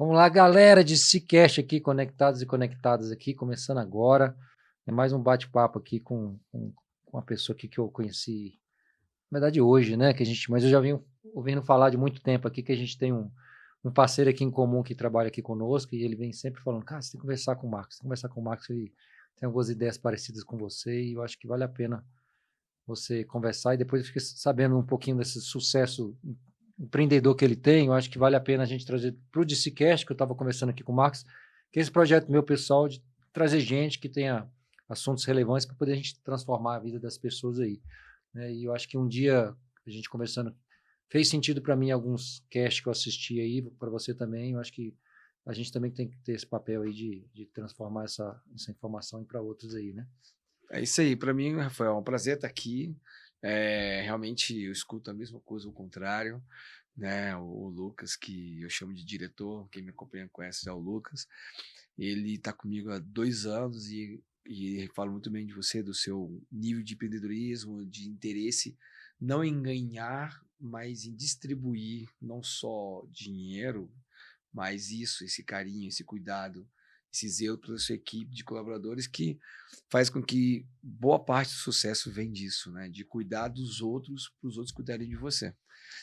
Vamos lá, galera de Seacast aqui, conectados e conectadas aqui, começando agora. É mais um bate-papo aqui com uma pessoa aqui que eu conheci, na verdade hoje, né? Mas eu já vim ouvindo falar de muito tempo aqui que a gente tem um parceiro aqui em comum que trabalha aqui conosco e ele vem sempre falando, cara, você tem que conversar com o Marcos, tem que conversar com o Marcos, ele tem algumas ideias parecidas com você e eu acho que vale a pena você conversar e depois fica sabendo um pouquinho desse sucesso empreendedor que ele tem. Eu acho que vale a pena a gente trazer para o DCCast, que eu estava conversando aqui com o Marcos, que é esse projeto meu pessoal de trazer gente que tenha assuntos relevantes para poder a gente transformar a vida das pessoas aí, né? E eu acho que um dia a gente conversando fez sentido para mim alguns casts que eu assisti aí, para você também. Eu acho que a gente também tem que ter esse papel aí de transformar essa informação para outros aí, né? É isso aí, para mim, Rafael, é um prazer estar aqui. Realmente eu escuto a mesma coisa, o contrário, né? O Lucas, que eu chamo de diretor, quem me acompanha conhece já o Lucas. Ele está comigo há 2 anos e falo muito bem de você, do seu nível de empreendedorismo, de interesse, não em ganhar, mas em distribuir não só dinheiro, mas isso, esse carinho, esse cuidado, esse zelo pela sua equipe de colaboradores que faz com que boa parte do sucesso vem disso, né? De cuidar dos outros para os outros cuidarem de você.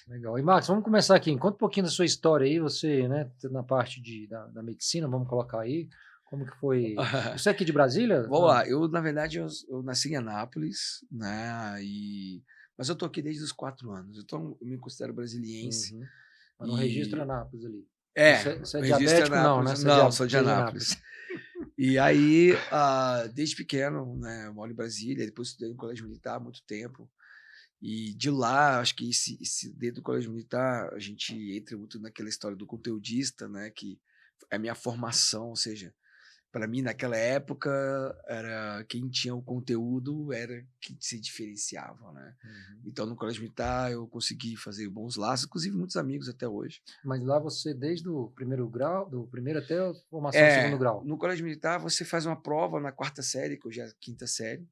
Legal. E Marcos, vamos começar aqui. Conta um pouquinho da sua história aí, você, né, na parte da medicina, vamos colocar aí. Como que foi? Você é aqui de Brasília? Vamos Não. lá, na verdade, eu nasci em Anápolis, né? Mas eu tô aqui desde os 4 anos, então eu me considero brasiliense. Uhum. Mas não registra E Anápolis ali. é, Você é registro diabético? Não, né? Anápolis, Você é não, sou de desde Anápolis. Anápolis. E aí, desde pequeno, né, eu moro em Brasília, depois estudei no Colégio Militar há muito tempo. E de lá, acho que dentro do Colégio Militar, a gente entra muito naquela história do conteudista, né, que é a minha formação, ou seja, para mim, naquela época, era quem tinha o conteúdo era que se diferenciava, né? Uhum. Então, no Colégio Militar, eu consegui fazer bons laços, inclusive muitos amigos até hoje. Mas lá você, desde o primeiro grau, do primeiro até a formação segundo grau. No Colégio Militar, você faz uma prova na quarta série, que hoje é a quinta série,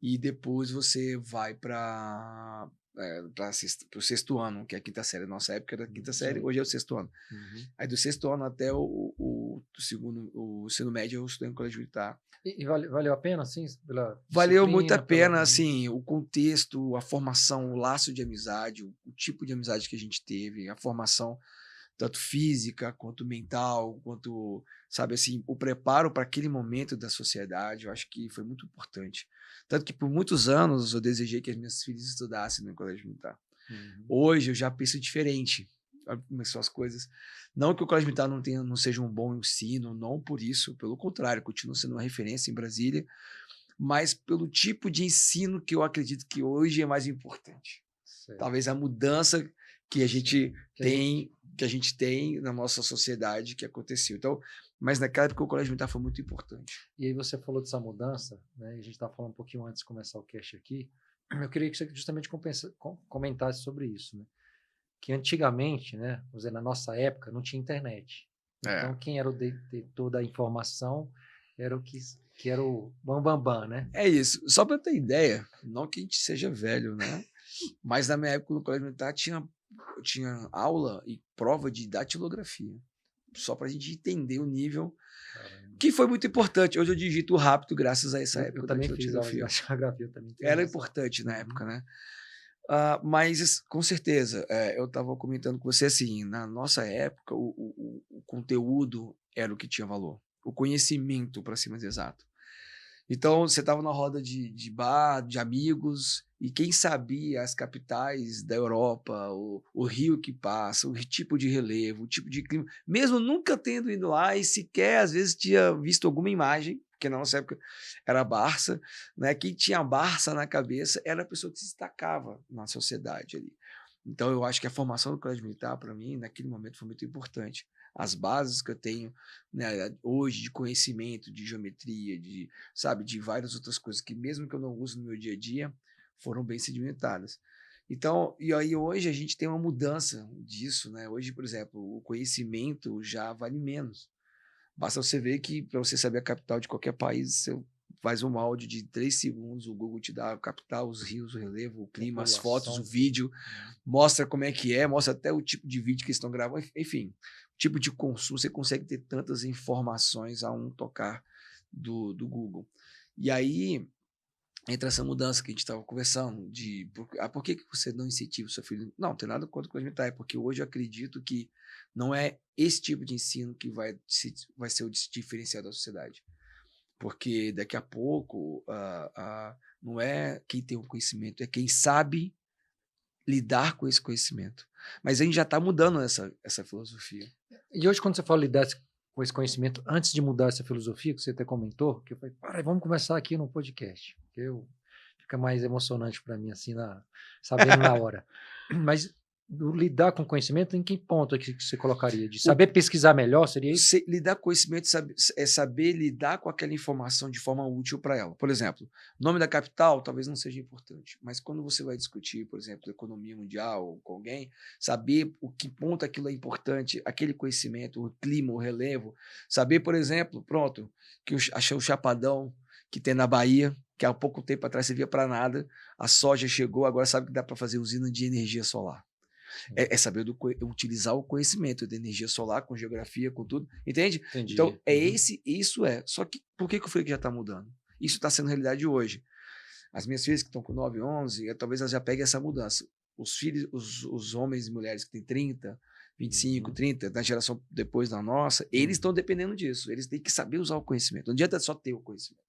e depois você vai para o sexto ano, que é a quinta série. Nossa época era a quinta série, Sim. hoje é o sexto ano. Uhum. Aí do sexto ano até o segundo, o ensino médio, eu estudei no Colégio Militar. E valeu a pena, assim, pela Valeu muito a disciplina, pela... pena, assim, o contexto, a formação, o laço de amizade, o tipo de amizade que a gente teve, a formação tanto física quanto mental, quanto, sabe, assim, o preparo para aquele momento da sociedade, eu acho que foi muito importante. Tanto que por muitos anos eu desejei que as minhas filhas estudassem no Colégio Militar. Uhum. Hoje eu já penso diferente. Olha como são as coisas. Não que o Colégio Militar não seja um bom ensino, não por isso, pelo contrário, continua sendo uma referência em Brasília, mas pelo tipo de ensino que eu acredito que hoje é mais importante. Certo. Talvez a mudança que a gente Sim. tem na nossa sociedade que aconteceu. Então, mas naquela época o Colégio Militar foi muito importante. E aí você falou dessa mudança, né? E a gente estava falando um pouquinho antes de começar o cast aqui. Eu queria que você justamente comentasse sobre isso, né? Que antigamente, né, vamos dizer, na nossa época, não tinha internet. É. Então, quem era o detentor da informação era que era o bambambam, bam, bam, né? É isso. Só para ter ideia, não que a gente seja velho, né? Mas na minha época no Colégio Militar tinha aula e prova de datilografia. Só para a gente entender o nível, Caramba. que foi muito importante. Hoje eu digito rápido graças a essa Eu época da também fiz aula de datilografia. datilografia, eu também tenho Era essa. importante na Uhum. época, né? Mas, com certeza, eu estava comentando com você assim, na nossa época, o conteúdo era o que tinha valor. O conhecimento, para ser mais exato. Então, você estava na roda de bar, de amigos, e quem sabia as capitais da Europa, o rio que passa, o tipo de relevo, o tipo de clima, mesmo nunca tendo ido lá e sequer, às vezes, tinha visto alguma imagem, porque na nossa época era Barça, né? Quem tinha Barça na cabeça era a pessoa que se destacava na sociedade ali. Então, eu acho que a formação do Colégio Militar, para mim, naquele momento, foi muito importante. As bases que eu tenho, né, hoje de conhecimento, de geometria, sabe, de várias outras coisas que mesmo que eu não use no meu dia a dia, foram bem sedimentadas. Então, e aí hoje a gente tem uma mudança disso, né? Hoje, por exemplo, o conhecimento já vale menos. Basta você ver que para você saber a capital de qualquer país, faz um áudio de 3 segundos, o Google te dá captar os rios, o relevo, o clima, as fotos, o População. vídeo, mostra como é que é, mostra até o tipo de vídeo que eles estão gravando, enfim, tipo de consumo, você consegue ter tantas informações a um tocar do Google. E aí entra essa mudança que a gente estava conversando, por que você não incentiva o seu filho? Não tem nada contra o colégio militar, é porque hoje eu acredito que não é esse tipo de ensino que vai ser o diferencial da sociedade. Porque daqui a pouco não é quem tem o conhecimento, é quem sabe lidar com esse conhecimento. Mas a gente já está mudando essa filosofia. E hoje, quando você fala lidar com esse conhecimento, antes de mudar essa filosofia, que você até comentou, que eu falei, vamos começar aqui no podcast, porque fica mais emocionante para mim, assim, sabendo na hora. Mas lidar com conhecimento, em que ponto é que você colocaria? De saber pesquisar melhor, seria isso? Lidar com conhecimento é saber lidar com aquela informação de forma útil para ela. Por exemplo, o nome da capital talvez não seja importante, mas quando você vai discutir, por exemplo, economia mundial com alguém, saber o que ponto aquilo é importante, aquele conhecimento, o clima, o relevo, saber, por exemplo, que achei o Chapadão que tem na Bahia, que há pouco tempo atrás você via para nada, a soja chegou, agora sabe que dá para fazer usina de energia solar. É saber utilizar o conhecimento da energia solar, com geografia, com tudo. Entende? Entendi. Então, isso é. Só que por que eu falei que já está mudando? Isso está sendo realidade hoje. As minhas filhas que estão com 9, 11, talvez elas já peguem essa mudança. Os filhos, os homens e mulheres que têm 30, 25, 30, da geração depois da nossa, eles estão dependendo disso. Eles têm que saber usar o conhecimento. Não adianta só ter o conhecimento.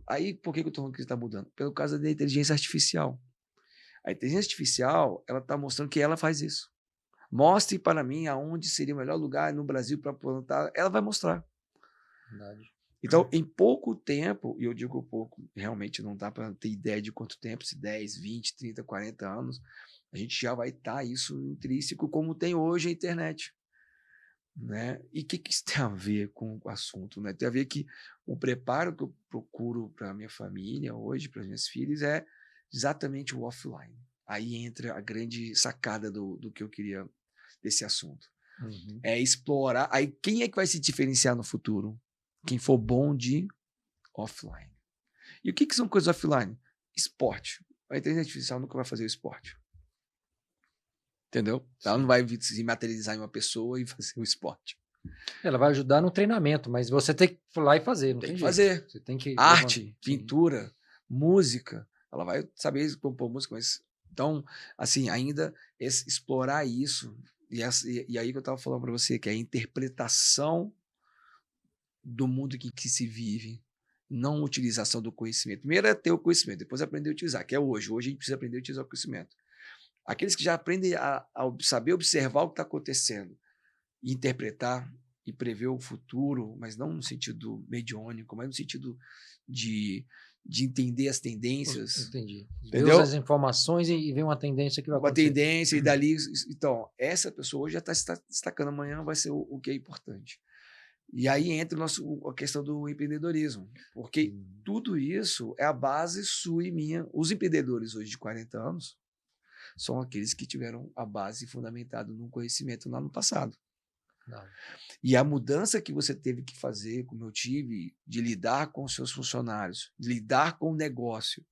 Aí, por que eu estou falando que está mudando? Pelo causa da inteligência artificial. A inteligência artificial, ela está mostrando que ela faz isso. Mostre para mim aonde seria o melhor lugar no Brasil para plantar. Ela vai mostrar. Verdade. Então, em pouco tempo, e eu digo pouco, realmente não dá para ter ideia de quanto tempo, se 10, 20, 30, 40 anos, a gente já vai estar isso intrínseco como tem hoje a internet. Né? E o que isso tem a ver com o assunto? Né? Tem a ver que o preparo que eu procuro para a minha família hoje, para as minhas filhas, é exatamente o offline. Aí entra a grande sacada do que eu queria desse assunto. É explorar. Aí quem é que vai se diferenciar no futuro? Quem for bom de offline. E o que são coisas offline? Esporte. A inteligência artificial nunca vai fazer o esporte. Entendeu? Ela não vai se materializar em uma pessoa e fazer o esporte. Ela vai ajudar no treinamento, mas você tem que ir lá e fazer, não tem jeito. Fazer. Você tem que arte, pintura, música. Ela vai saber compor música, mas... Então, assim, ainda explorar isso, e aí que eu estava falando para você, que é a interpretação do mundo que se vive, não utilização do conhecimento. Primeiro é ter o conhecimento, depois aprender a utilizar, que é hoje. Hoje a gente precisa aprender a utilizar o conhecimento. Aqueles que já aprendem a saber observar o que está acontecendo, e interpretar e prever o futuro, mas não no sentido mediúnico, mas no sentido de entender as tendências. Entendi. Entendeu? Ver as informações e ver uma tendência que vai acontecer. Uma tendência, e dali... Então, essa pessoa hoje já está se destacando, amanhã vai ser o que é importante. E aí entra a questão do empreendedorismo, porque tudo isso é a base sua e minha. Os empreendedores hoje de 40 anos são aqueles que tiveram a base fundamentada num conhecimento lá no passado. Não. E a mudança que você teve que fazer, como eu tive, de lidar com os seus funcionários, de lidar com o negócio,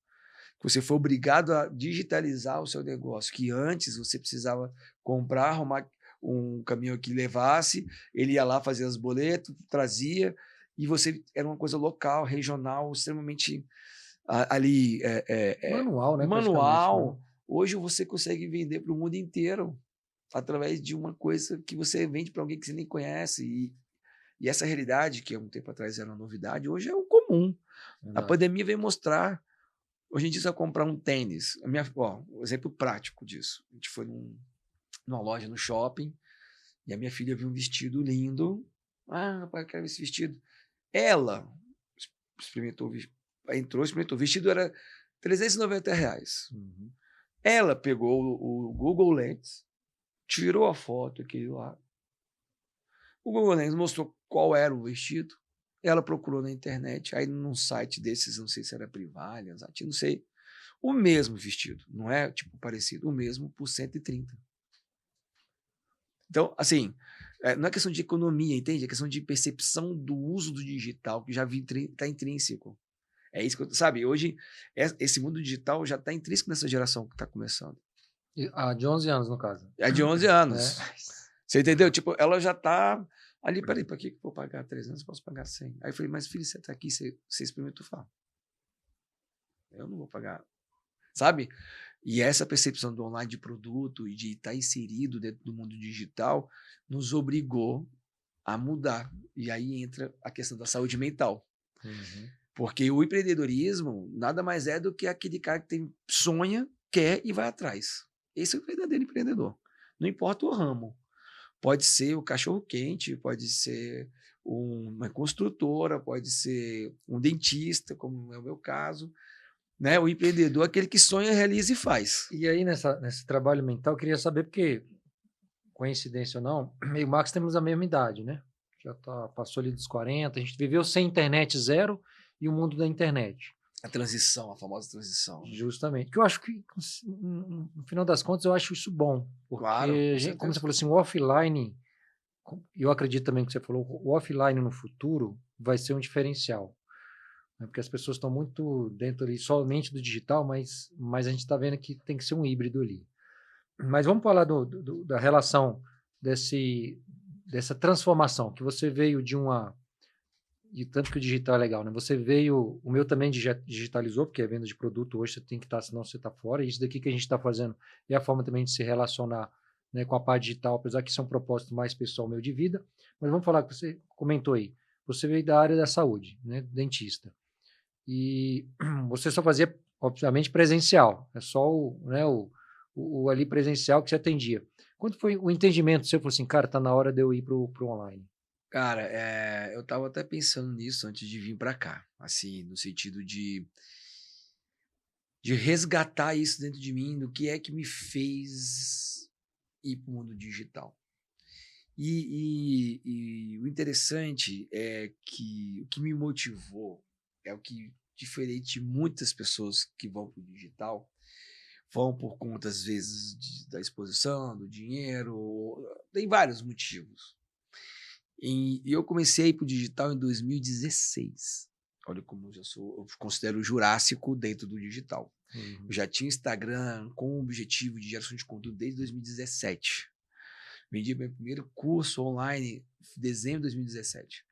que você foi obrigado a digitalizar o seu negócio, que antes você precisava comprar, arrumar um caminhão que levasse, ele ia lá fazer as boletas, trazia, e você era uma coisa local, regional, extremamente ali... manual, né? Manual. Hoje você consegue vender para o mundo inteiro através de uma coisa que você vende para alguém que você nem conhece. E essa realidade, que há um tempo atrás era uma novidade, hoje é o comum. A pandemia veio mostrar. Hoje em dia, você vai comprar um tênis. Um exemplo prático disso. A gente foi numa loja no shopping e a minha filha viu um vestido lindo. Papai, eu quero esse vestido. Ela experimentou o vestido, era R$390. Ela pegou o Google Lens, tirou a foto aqui lá. O Google Lens mostrou qual era o vestido. Ela procurou na internet, aí num site desses, não sei se era Privalha, não sei, o mesmo vestido, não é tipo parecido, o mesmo por 130. Então, assim, Não é questão de economia, entende? É questão de percepção do uso do digital, que já está intrínseco. É isso que sabe, hoje, esse mundo digital já está intrínseco nessa geração que está começando. De 11 anos, no caso. É de 11 anos. É. Você entendeu? Tipo, ela já está ali, peraí, para que eu vou pagar 300? Posso pagar 100? Aí eu falei, mas filho, você está aqui, você experimentou falar. Eu não vou pagar. Sabe? E essa percepção do online de produto e de estar inserido dentro do mundo digital nos obrigou a mudar. E aí entra a questão da saúde mental. Uhum. Porque o empreendedorismo nada mais é do que aquele cara que sonha, quer e vai atrás. Esse é o verdadeiro empreendedor. Não importa o ramo. Pode ser o cachorro-quente, pode ser uma construtora, pode ser um dentista, como é o meu caso. Né? O empreendedor é aquele que sonha, realiza e faz. E aí, nesse trabalho mental, eu queria saber, porque, coincidência ou não, eu e o Max temos a mesma idade, né? Já passou ali dos 40, a gente viveu sem internet zero e o mundo da internet. A transição, a famosa transição. Justamente. Que eu acho que, no final das contas, eu acho isso bom. Porque, claro, como você falou assim, o offline, eu acredito também que você falou, o offline no futuro vai ser um diferencial. Porque as pessoas estão muito dentro ali somente do digital, mas a gente está vendo que tem que ser um híbrido ali. Mas vamos falar da relação dessa transformação, que você veio de uma... E tanto que o digital é legal, né? Você veio... O meu também digitalizou, porque é venda de produto hoje, você tem que estar, senão você está fora. E isso daqui que a gente está fazendo é a forma também de se relacionar, né, com a parte digital, apesar que isso é um propósito mais pessoal meu de vida. Mas vamos falar que você comentou aí. Você veio da área da saúde, né? Dentista. E você só fazia, obviamente, presencial. É só o ali presencial que você atendia. Quando foi o entendimento seu? Falou assim, cara, tá na hora de eu ir pro online. Cara, eu tava até pensando nisso antes de vir para cá. Assim, no sentido de resgatar isso dentro de mim, do que é que me fez ir pro mundo digital. E o interessante é que o que me motivou é o que, diferente de muitas pessoas que vão para o digital, vão por conta, às vezes, da exposição, do dinheiro, tem vários motivos. E eu comecei a ir para o digital em 2016. Olha como eu considero o jurássico dentro do digital. Uhum. Eu já tinha Instagram com o objetivo de geração de conteúdo desde 2017. Vendi meu primeiro curso online em dezembro de 2017.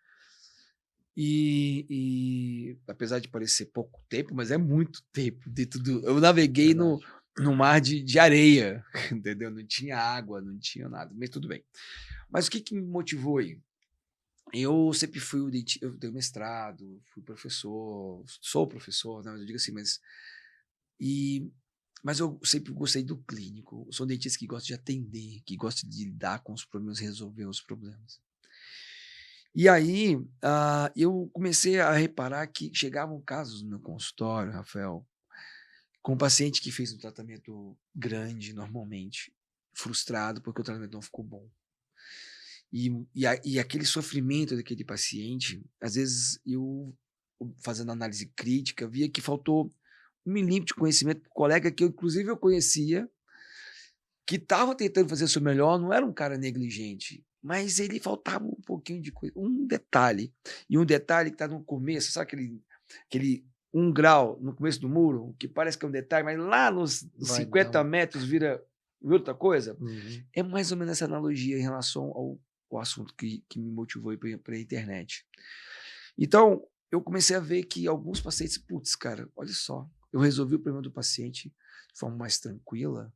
E apesar de parecer pouco tempo, mas é muito tempo dentro do... Eu naveguei no mar de areia, entendeu? Não tinha água, não tinha nada, mas tudo bem. Mas o que me motivou aí? Eu sempre fui eu tenho mestrado, fui professor, sou professor, né? Mas eu digo assim, mas eu sempre gostei do clínico. Eu sou um dentista que gosta de atender, que gosta de lidar com os problemas, resolver os problemas. E aí, eu comecei a reparar que chegavam casos no meu consultório, Rafael, com um paciente que fez um tratamento grande, normalmente, frustrado porque o tratamento não ficou bom. E aquele sofrimento daquele paciente, às vezes eu, fazendo análise crítica, via que faltou um milímetro de conhecimento para o colega que inclusive eu conhecia, que estava tentando fazer o seu melhor, não era um cara negligente, mas ele faltava um pouquinho de coisa, um detalhe. E um detalhe que está no começo, sabe aquele 1 grau no começo do muro, que parece que é um detalhe, mas lá nos 50 metros vira outra coisa? Uhum. É mais ou menos essa analogia em relação ao assunto que me motivou para a internet. Então, eu comecei a ver que alguns pacientes, putz, cara, olha só, eu resolvi o problema do paciente de forma mais tranquila,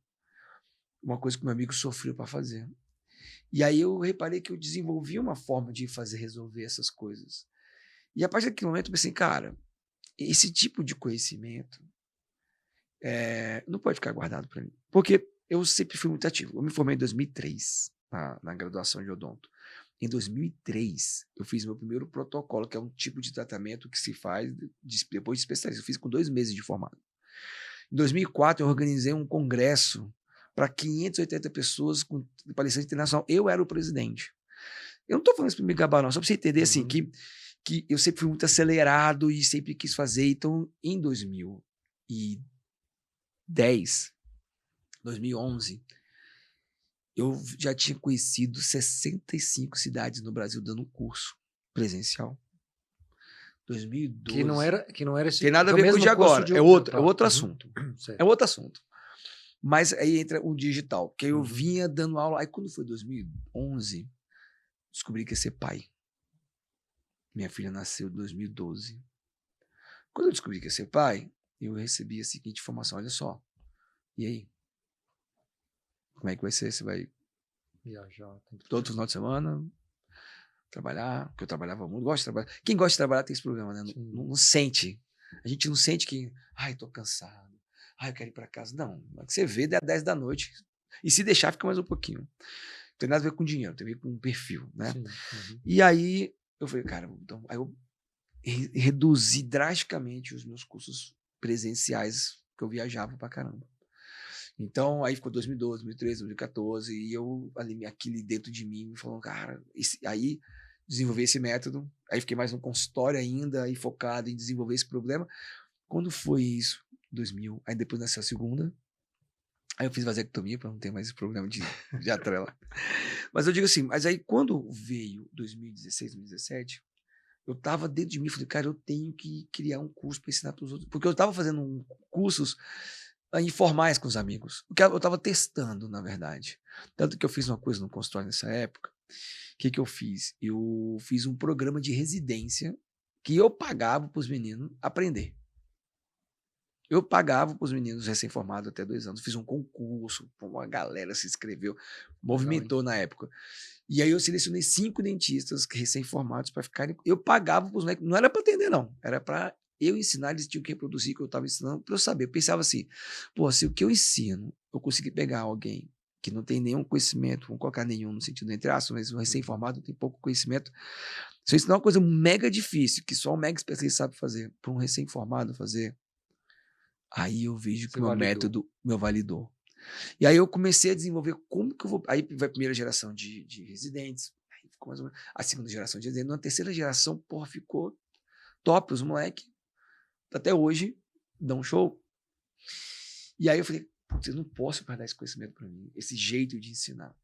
uma coisa que meu amigo sofreu para fazer. E aí eu reparei que eu desenvolvi uma forma de resolver essas coisas. E a partir daquele momento eu pensei, cara, esse tipo de conhecimento não pode ficar guardado para mim. Porque eu sempre fui muito ativo. Eu me formei em 2003, na graduação de odonto. Em 2003, eu fiz meu primeiro protocolo, que é um tipo de tratamento que se faz depois de especialista. Eu fiz com 2 meses de formado. Em 2004, eu organizei um congresso para 580 pessoas com palestrante internacional. Eu era o presidente. Eu não estou falando isso para me gabar, não. Só para você entender, assim, que eu sempre fui muito acelerado e sempre quis fazer. Então, em 2010, 2011, eu já tinha conhecido 65 cidades no Brasil dando curso presencial. 2012. Que não era esse Tem nada a foi o ver com o mesmo de curso agora. É outro Uhum. assunto. Certo. É outro assunto. Mas aí entra o digital, que eu Uhum. vinha dando aula. Aí quando foi 2011, descobri que ia ser pai. Minha filha nasceu em 2012. Quando eu descobri que ia ser pai, eu recebi a seguinte informação: olha só, e aí? Como é que vai ser? Você vai Viajar. todo final de semana trabalhar? Porque eu trabalhava muito, gosto de trabalhar. Quem gosta de trabalhar tem esse problema, né? Não sente. A gente não sente que, ai, tô cansado. Ai, eu quero ir para casa. Não, você vê às 10 da noite. E se deixar, fica mais um pouquinho. Não tem nada a ver com dinheiro, tem a ver com perfil, né? Sim. Uhum. E aí eu falei, cara, então, aí eu reduzi drasticamente os meus cursos presenciais, que eu viajava pra caramba. Então, aí ficou 2012, 2013, 2014, e eu, ali, aquele dentro de mim, falando, cara, aí desenvolvi esse método, aí fiquei mais no consultório ainda, aí focado em desenvolver esse problema. Quando foi isso? 2000, aí depois nasceu a segunda, aí eu fiz vasectomia para não ter mais esse problema de atrela. Mas eu digo assim, mas aí quando veio 2016, 2017, eu tava dentro de mim, falei, cara, eu tenho que criar um curso para ensinar para os outros, porque eu tava fazendo cursos informais com os amigos, porque eu tava testando, na verdade. Tanto que eu fiz uma coisa no consultório nessa época. O que eu fiz? Eu fiz um programa de residência que eu pagava para os meninos aprender. Eu pagava para os meninos recém-formados até 2 anos. Fiz um concurso, uma galera se inscreveu, movimentou na época. E aí eu selecionei 5 dentistas recém-formados para ficarem. Eu pagava para os moleques, não era para atender, não. Era para eu ensinar, eles tinham que reproduzir o que eu estava ensinando, para eu saber. Eu pensava assim, pô, se o que eu ensino, eu conseguir pegar alguém que não tem nenhum conhecimento, vamos colocar nenhum no sentido entre aspas, mas um recém-formado tem pouco conhecimento. Se eu ensinar uma coisa mega difícil, que só um mega especialista sabe fazer, para um recém-formado fazer, aí eu vejo que o meu método me validou. E aí eu comecei a desenvolver como que eu vou. Aí vai a primeira geração de residentes, aí ficou mais ou menos, a segunda geração de residentes, na terceira geração, porra, ficou top. Os moleques, até hoje, dão show. E aí eu falei, putz, eu não posso guardar esse conhecimento para mim, esse jeito de ensinar.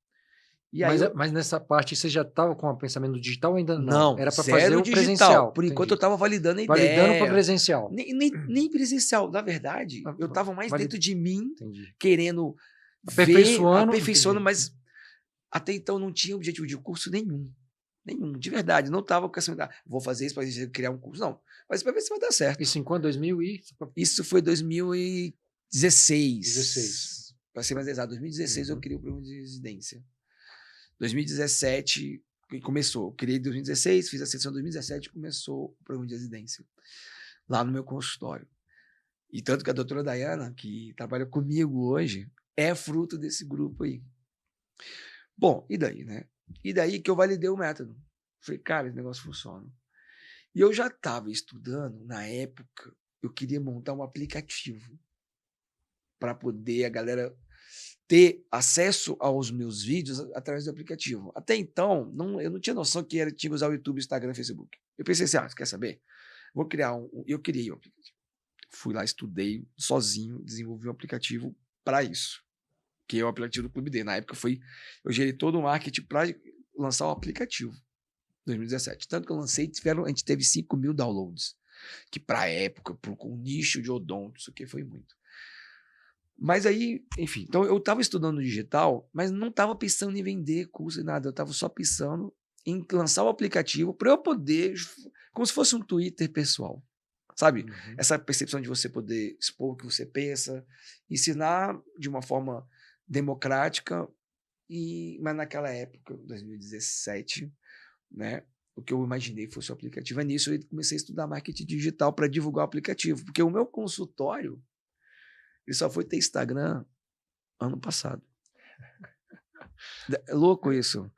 E aí Mas nessa parte você já estava com o pensamento digital ou ainda não? Não, Era para fazer zero o digital. presencial. Por enquanto eu estava validando a Validando para ideia. presencial. Nem presencial. Na verdade, eu estava mais dentro de mim, querendo aperfeiçoando, mas até então não tinha objetivo de curso nenhum. Nenhum, de verdade. Não estava com essa. Vou fazer isso para criar um curso. Não. Mas para ver se vai dar certo. Isso em quando? 2000 e... Isso foi 2016. 16. Para ser mais exato, 2016 eu criei o programa de residência. 2017 começou. Eu criei em 2016, fiz a seleção em 2017 e começou o programa de residência. Lá no meu consultório. E tanto que a doutora Dayana, que trabalha comigo hoje, é fruto desse grupo aí. Bom, e daí, né? E daí que eu validei o método. Falei, cara, esse negócio funciona. E eu já estava estudando, na época, eu queria montar um aplicativo para poder a galera ter acesso aos meus vídeos através do aplicativo. Até então, eu não tinha noção que tinha que usar o YouTube, Instagram e Facebook. Eu pensei assim, você quer saber? Vou criar eu criei um aplicativo. Fui lá, estudei sozinho, desenvolvi um aplicativo para isso, que é o aplicativo do Clube D. Na época eu gerei todo o marketing para lançar o aplicativo, 2017. Tanto que eu lancei, a gente teve 5 mil downloads, que para a época, para o nicho de odonto, isso aqui foi muito. Mas aí, enfim, então eu estava estudando digital, mas não estava pensando em vender curso e nada, eu estava só pensando em lançar o aplicativo para eu poder, como se fosse um Twitter pessoal, sabe? Uhum. Essa percepção de você poder expor o que você pensa, ensinar de uma forma democrática, mas naquela época, 2017, né? O que eu imaginei fosse o aplicativo. É nisso eu comecei a estudar marketing digital para divulgar o aplicativo, porque o meu consultório ele só foi ter Instagram ano passado. É louco isso.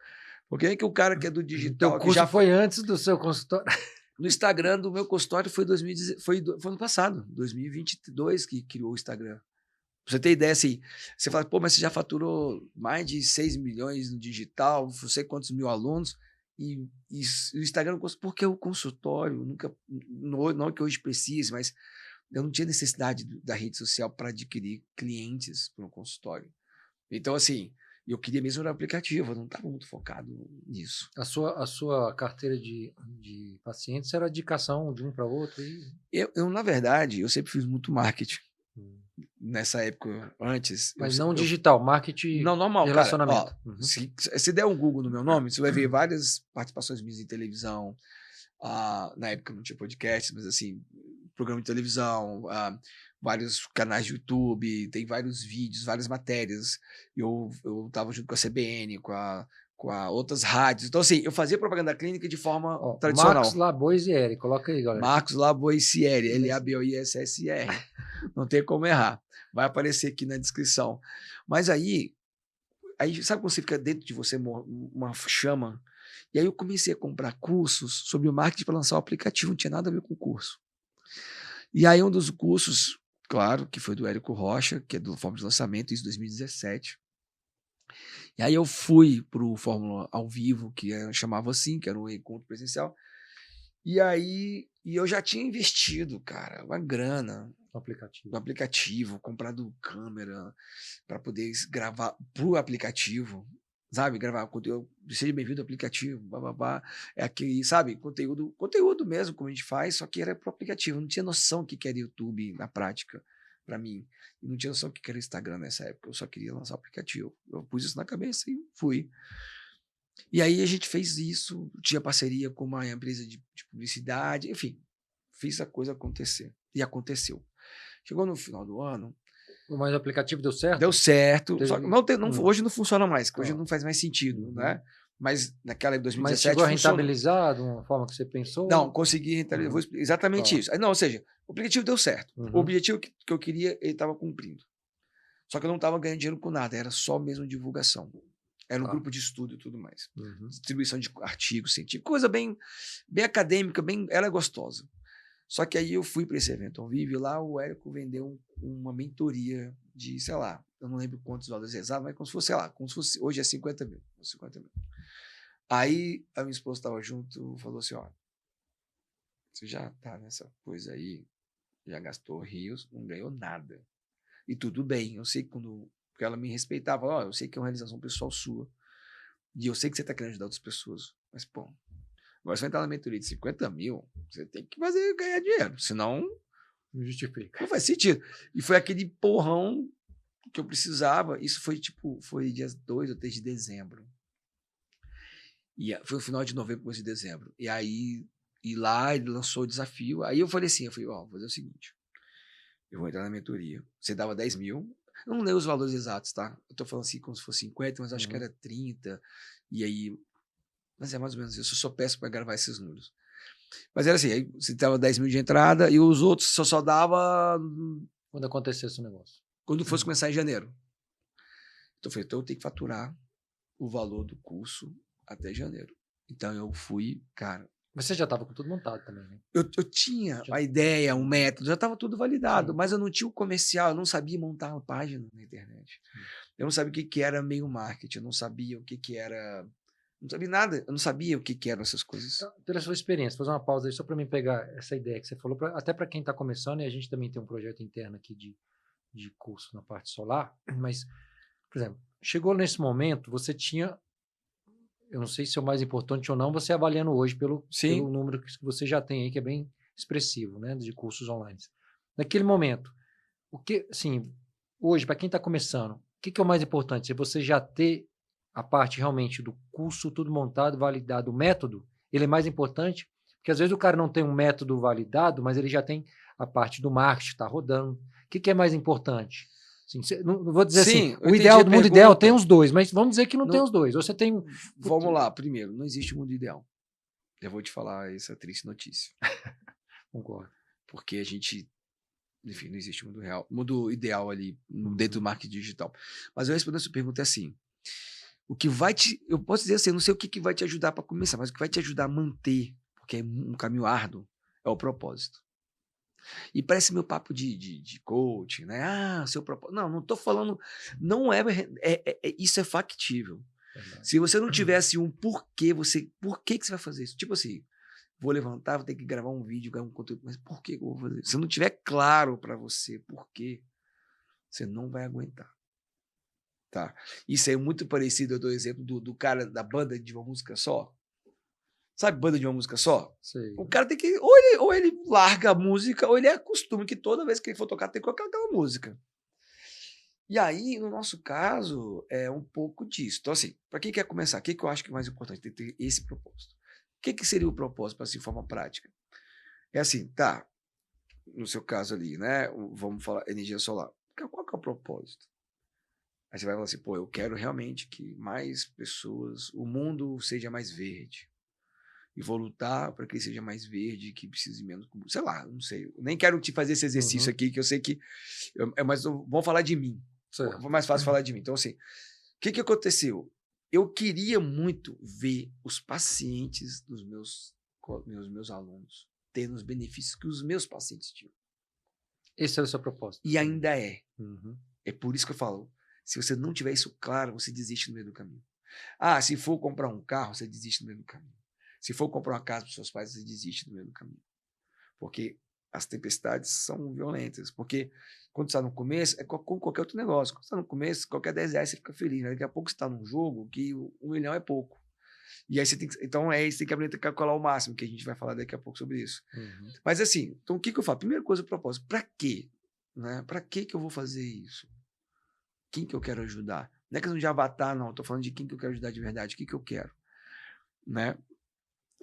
Porque é que o cara que é do digital... O curso já foi antes do seu consultório? No Instagram do meu consultório foi ano passado, 2022 que criou o Instagram. Pra você ter ideia, assim, você fala, pô, mas você já faturou mais de 6 milhões no digital, não sei quantos mil alunos, e o Instagram, porque o consultório, nunca, não que hoje precise, mas eu não tinha necessidade da rede social para adquirir clientes para um consultório. Então, assim, E eu queria mesmo era aplicativo, eu não estava muito focado nisso. A sua carteira de pacientes era indicação de um para outro? Na verdade, eu sempre fiz muito marketing. Hum. Nessa época, antes... Mas não digital, marketing não, normal, de relacionamento. Cara, ó, se der um Google no meu nome, você vai ver várias participações minhas em televisão. Na época não tinha podcast, mas assim, programa de televisão, vários canais de YouTube, tem vários vídeos, várias matérias. Eu tava junto com a CBN, com outras rádios. Então, assim, eu fazia propaganda clínica de forma tradicional. Marcos Laboisieri, coloca aí, galera. Marcos Laboisieri, Laboissr. Não tem como errar. Vai aparecer aqui na descrição. Mas aí sabe quando você fica dentro de você uma chama? E aí eu comecei a comprar cursos sobre o marketing para lançar o aplicativo, não tinha nada a ver com o curso. E aí um dos cursos, claro, que foi do Érico Rocha, que é do Fórmula de Lançamento, isso em 2017. E aí eu fui para o Fórmula ao vivo, que chamava assim, que era um encontro presencial. E aí eu já tinha investido, cara, uma grana no aplicativo, comprado câmera para poder gravar pro aplicativo, sabe? Gravar conteúdo, seja bem-vindo ao aplicativo, bababá. É aquele, sabe? Conteúdo mesmo, como a gente faz, só que era pro aplicativo. Eu não tinha noção do que era YouTube na prática, para mim. E não tinha noção do que era Instagram nessa época. Eu só queria lançar o aplicativo. Eu pus isso na cabeça e fui. E aí a gente fez isso, tinha parceria com uma empresa de publicidade, enfim, fiz a coisa acontecer. E aconteceu. Chegou no final do ano... Mas o aplicativo deu certo? Deu certo. Só que hoje não funciona mais, hoje não faz mais sentido, né? Mas naquela em 2017 Mas chegou a rentabilizar de uma forma que você pensou? Não, consegui rentabilizar. Exatamente isso. Não, ou seja, o aplicativo deu certo. O objetivo que eu queria, ele estava cumprindo. Só que eu não estava ganhando dinheiro com nada, era só mesmo divulgação. Era um grupo de estudo e tudo mais. Distribuição de artigos científicos, coisa bem acadêmica, era gostosa. Só que aí eu fui para esse evento ao vivo e lá o Érico vendeu uma mentoria de, sei lá, eu não lembro quantos valores exatos, mas como se fosse, sei lá, como se fosse, hoje é 50 mil. Aí a minha esposa estava junto, falou assim, ó, você já tá nessa coisa aí, já gastou rios, não ganhou nada. E tudo bem, eu sei que porque ela me respeitava, ó, eu sei que é uma realização pessoal sua, e eu sei que você tá querendo ajudar outras pessoas, mas, pô, agora você vai entrar na mentoria de 50 mil, você tem que ganhar dinheiro, senão não justifica. Não faz sentido. E foi aquele porrão que eu precisava. Isso foi dia 2 ou 3 de dezembro. E foi o final de novembro, começo de dezembro. E aí, lá ele lançou o desafio. Aí eu falei assim, vou fazer o seguinte. Eu vou entrar na mentoria. Você dava 10 mil. Eu não leio os valores exatos, tá? Eu tô falando assim como se fosse 50, mas acho que era 30. E aí... Mas é mais ou menos isso. Eu só peço para gravar esses números. Mas era assim, aí você dava 10 mil de entrada e os outros só dava... Quando acontecesse o negócio. Quando fosse começar em janeiro. Então eu falei, então eu tenho que faturar o valor do curso até janeiro. Então eu fui, cara... Mas você já estava com tudo montado também, né? Eu tinha a ideia, um método, já estava tudo validado, mas eu não tinha o comercial, eu não sabia montar uma página na internet. Eu não sabia o que era meio marketing, eu não sabia o que era... Não sabia nada, eu não sabia o que eram essas coisas. Então, pela sua experiência, fazer uma pausa aí só para mim pegar essa ideia que você falou, até para quem está começando, e a gente também tem um projeto interno aqui de curso na parte solar, mas, por exemplo, chegou nesse momento, você tinha, eu não sei se é o mais importante ou não, você avaliando hoje pelo número que você já tem aí, que é bem expressivo, né, de cursos online. Naquele momento, assim, hoje, para quem está começando, o que é o mais importante? Se você já ter a parte realmente do curso, tudo montado, validado, o método, ele é mais importante, porque às vezes o cara não tem um método validado, mas ele já tem a parte do marketing, está rodando. O que é mais importante? Assim, não vou dizer assim, o ideal do mundo ideal tem os dois, mas vamos dizer que não tem os dois. Ou você tem Vamos lá, primeiro, não existe mundo ideal. Eu vou te falar essa triste notícia. Concordo. Porque a gente, enfim, não existe mundo ideal ali dentro do marketing digital. Mas eu respondo a sua pergunta assim, eu posso dizer assim, eu não sei o que vai te ajudar para começar, mas o que vai te ajudar a manter, porque é um caminho árduo, é o propósito. E parece meu papo de coaching, né? Seu propósito. Não tô falando, não isso é factível. Se você não tivesse um porquê, por que você vai fazer isso? Tipo assim, vou levantar, vou ter que gravar um vídeo, gravar um conteúdo, mas por que eu vou fazer isso? Se não tiver claro para você por quê, você não vai aguentar. Tá. Isso é muito parecido, eu dou exemplo do cara da banda de uma música só. Sabe banda de uma música só? Sei. O cara tem que, ou ele larga a música, ou ele acostuma que toda vez que ele for tocar tem que colocar aquela música. E aí, no nosso caso, é um pouco disso. Então, assim, para quem quer começar, o que eu acho que é mais importante? Tem que ter esse propósito. O que seria o propósito para se forma prática? É assim, tá, no seu caso ali, né? Vamos falar energia solar. Qual que é o propósito? Aí você vai falar assim, pô, eu quero realmente que mais pessoas, o mundo seja mais verde. E vou lutar para que ele seja mais verde, que precise menos, sei lá, não sei. Eu nem quero te fazer esse exercício aqui, que eu sei que, mas vamos falar de mim. Certo. Foi mais fácil falar de mim. Então, assim, o que aconteceu? Eu queria muito ver os pacientes dos meus alunos tendo os benefícios que os meus pacientes tinham. Esse era o seu propósito. E ainda é. Uhum. É por isso que eu falo, se você não tiver isso claro, você desiste no meio do caminho. Ah, se for comprar um carro, você desiste no meio do caminho. Se for comprar uma casa para os seus pais, você desiste no meio do caminho. Porque as tempestades são violentas. Porque quando você está no começo, é como qualquer outro negócio. Quando você está no começo, qualquer 10 reais você fica feliz. Né? Daqui a pouco você está num jogo que 1 milhão é pouco. E aí você tem que, então você tem que aprender a calcular o máximo, que a gente vai falar daqui a pouco sobre isso. Uhum. Mas assim, então o que eu falo? Primeira coisa, o propósito. Para quê? Né? Para que eu vou fazer isso? Quem que eu quero ajudar? Não é questão de avatar, não. Estou falando de quem que eu quero ajudar de verdade. O que eu quero? Né?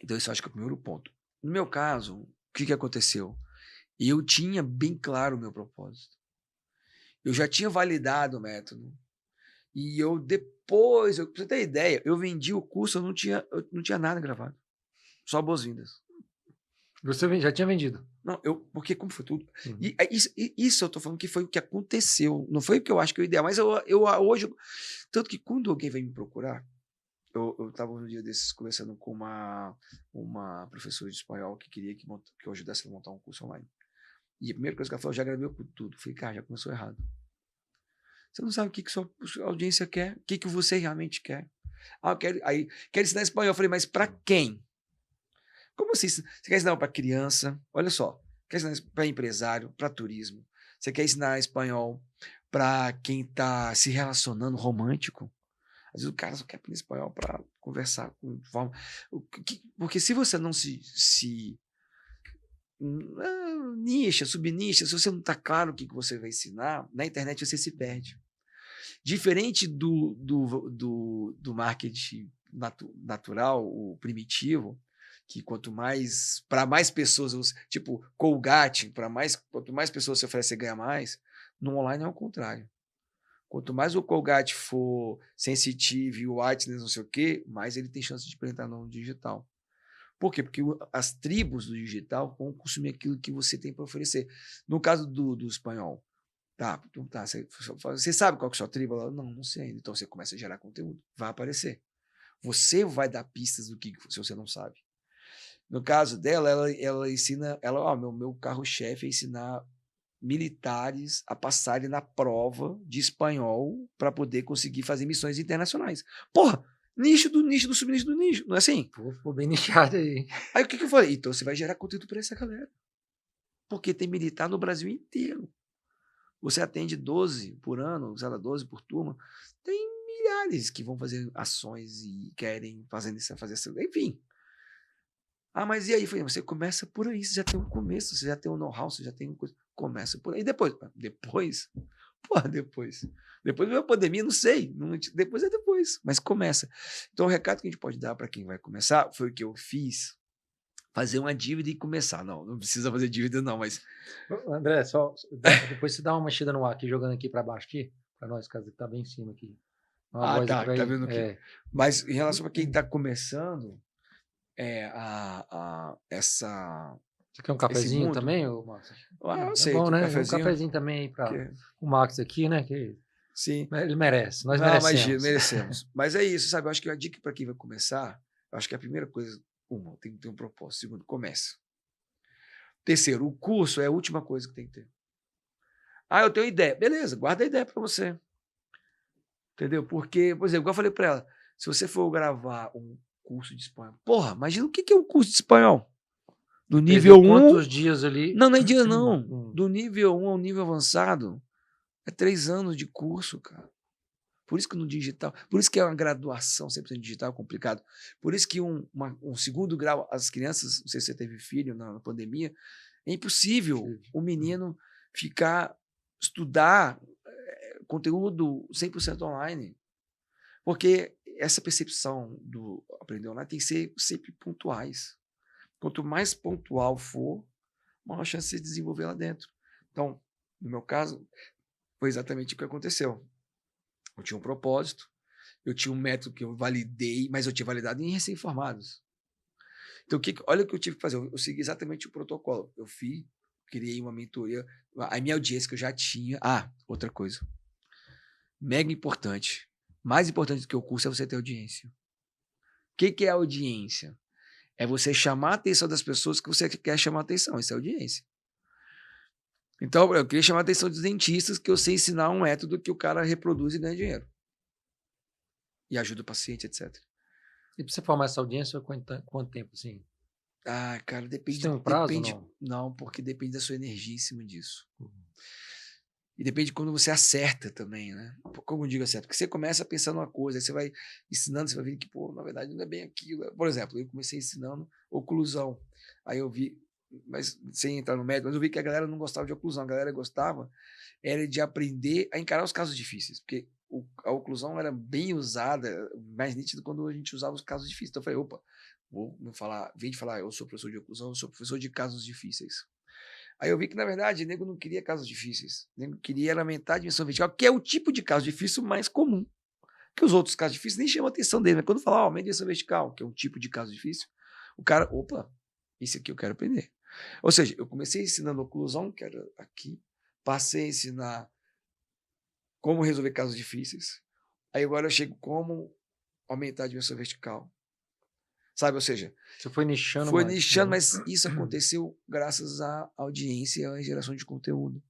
Então, isso eu acho que é o primeiro ponto. No meu caso, o que aconteceu? Eu tinha bem claro o meu propósito. Eu já tinha validado o método. E eu depois, pra você ter ideia, eu vendi o curso, eu não tinha nada gravado. Só boas-vindas. Você já tinha vendido? Não, porque como foi tudo. Uhum. Isso eu tô falando que foi o que aconteceu. Não foi o que eu acho que é o ideal, mas eu hoje. Tanto que quando alguém vem me procurar, eu estava um dia desses conversando com uma professora de espanhol que queria que eu ajudasse a montar um curso online. E a primeira coisa que ela falou, eu já gravei tudo. Eu falei, cara, já começou errado. Você não sabe o que sua audiência quer, o que você realmente quer. Ah, quero ensinar espanhol. Eu falei, mas para quem? Como assim? Você quer ensinar para criança? Olha só, quer ensinar para empresário, para turismo. Você quer ensinar espanhol para quem está se relacionando romântico? Às vezes o cara só quer aprender espanhol para conversar com forma. Porque se você não se nicha, subnicha, se você não está claro o que você vai ensinar, na internet você se perde. Diferente do marketing natural, o primitivo, que quanto mais, para mais pessoas, tipo Colgate, quanto mais pessoas você oferece, você ganha mais. No online é o contrário. Quanto mais o Colgate for sensitive e o whiteness não sei o quê, mais ele tem chance de implementar no digital. Por quê? Porque as tribos do digital vão consumir aquilo que você tem para oferecer. No caso do espanhol, você sabe qual que é a sua tribo? Ela, não sei. Então você começa a gerar conteúdo. Vai aparecer. Você vai dar pistas do que se você não sabe. No caso dela, ela ensina, meu carro-chefe é ensinar militares a passarem na prova de espanhol para poder conseguir fazer missões internacionais. Porra, nicho do subnicho do nicho, não é assim? Pô, bem nichado aí. Aí o que eu falei? Então você vai gerar conteúdo para essa galera. Porque tem militar no Brasil inteiro. Você atende 12 por ano, 12 por turma. Tem milhares que vão fazer ações e querem fazer isso, enfim. Ah, mas e aí? Você começa por aí, você já tem um começo, você já tem um know-how, você já tem uma coisa. Começa por aí. Depois? Depois veio a pandemia, não sei. Depois é depois, mas começa. Então, o recado que a gente pode dar para quem vai começar foi o que eu fiz. Fazer uma dívida e começar. Não precisa fazer dívida, não, mas. André, depois você dá uma mexida no ar aqui, jogando aqui para baixo aqui, para nós, caso que tá bem em cima aqui. Tá vendo aqui. Mas em relação a quem está começando, essa. Você quer um cafezinho também, Márcio? Sei, bom, né? Um cafezinho também aí para o Max aqui, né? Que sim. Ele merece, nós merecemos. Merecemos. Mas é isso, sabe? Eu acho que a dica para quem vai começar, eu acho que a primeira coisa, tem que ter um propósito. Segundo, comece. Terceiro, o curso é a última coisa que tem que ter. Eu tenho ideia. Beleza, guarda a ideia para você. Entendeu? Porque, por exemplo, igual eu falei para ela, se você for gravar um curso de espanhol, porra, imagina o que é um curso de espanhol. Do nível 1. Quantos dias ali? Não é dia não. Do nível 1 ao nível avançado, é 3 anos de curso, cara. Por isso que no digital, por isso que é uma graduação 100% digital complicado. Por isso que um segundo grau, as crianças, não sei se você teve filho na pandemia, é impossível o menino estudar conteúdo 100% online. Porque essa percepção do aprender online tem que ser sempre pontuais. Quanto mais pontual for, maior chance de se desenvolver lá dentro. Então, no meu caso, foi exatamente o que aconteceu. Eu tinha um propósito, eu tinha um método que eu validei, mas eu tinha validado em recém-formados. Então, olha o que eu tive que fazer. Eu segui exatamente o protocolo. Criei uma mentoria, a minha audiência que eu já tinha. Ah, outra coisa. Mega importante. Mais importante do que o curso é você ter audiência. O que é audiência? É você chamar a atenção das pessoas que você quer chamar a atenção. Isso é audiência. Então, eu queria chamar a atenção dos dentistas que eu sei ensinar um método que o cara reproduz e ganha dinheiro. E ajuda o paciente, etc. E para você formar essa audiência, quanto tempo, assim? Ah, cara, depende. Você tem um prazo, depende, não? não, porque depende da sua energia em cima disso. E depende de quando você acerta também, né? Como eu digo acerta? Porque você começa pensando uma coisa, aí você vai ensinando, você vai vendo que, pô, na verdade não é bem aquilo. Por exemplo, eu comecei ensinando oclusão. Aí eu vi, mas sem entrar no médico, mas eu vi que a galera não gostava de oclusão. A galera gostava era de aprender a encarar os casos difíceis. Porque a oclusão era bem usada, mais nítida quando a gente usava os casos difíceis. Então eu falei, opa, vem de falar, eu sou professor de oclusão, eu sou professor de casos difíceis. Aí eu vi que, na verdade, o nego não queria casos difíceis. O nego queria lamentar a dimensão vertical, que é o tipo de caso difícil mais comum. Que os outros casos difíceis nem chamam a atenção dele. Mas quando fala, aumento de dimensão vertical, que é um tipo de caso difícil, o cara, opa, esse aqui eu quero aprender. Ou seja, eu comecei ensinando oclusão, que era aqui, passei a ensinar como resolver casos difíceis. Aí agora eu chego como aumentar a dimensão vertical. Sabe, ou seja, você foi nichando foi mais. nichando, mas isso aconteceu graças à audiência e à geração de conteúdo.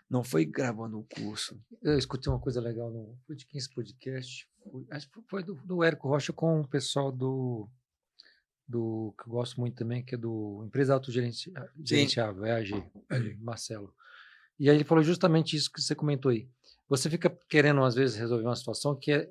Não foi gravando o curso. Eu escutei uma coisa legal no podcast. Acho que foi do Érico Rocha com o pessoal do que eu gosto muito também, que é do Empresa Autogerenciável, é a AG, Marcelo. E aí ele falou justamente isso que você comentou aí. Você fica querendo, às vezes, resolver uma situação que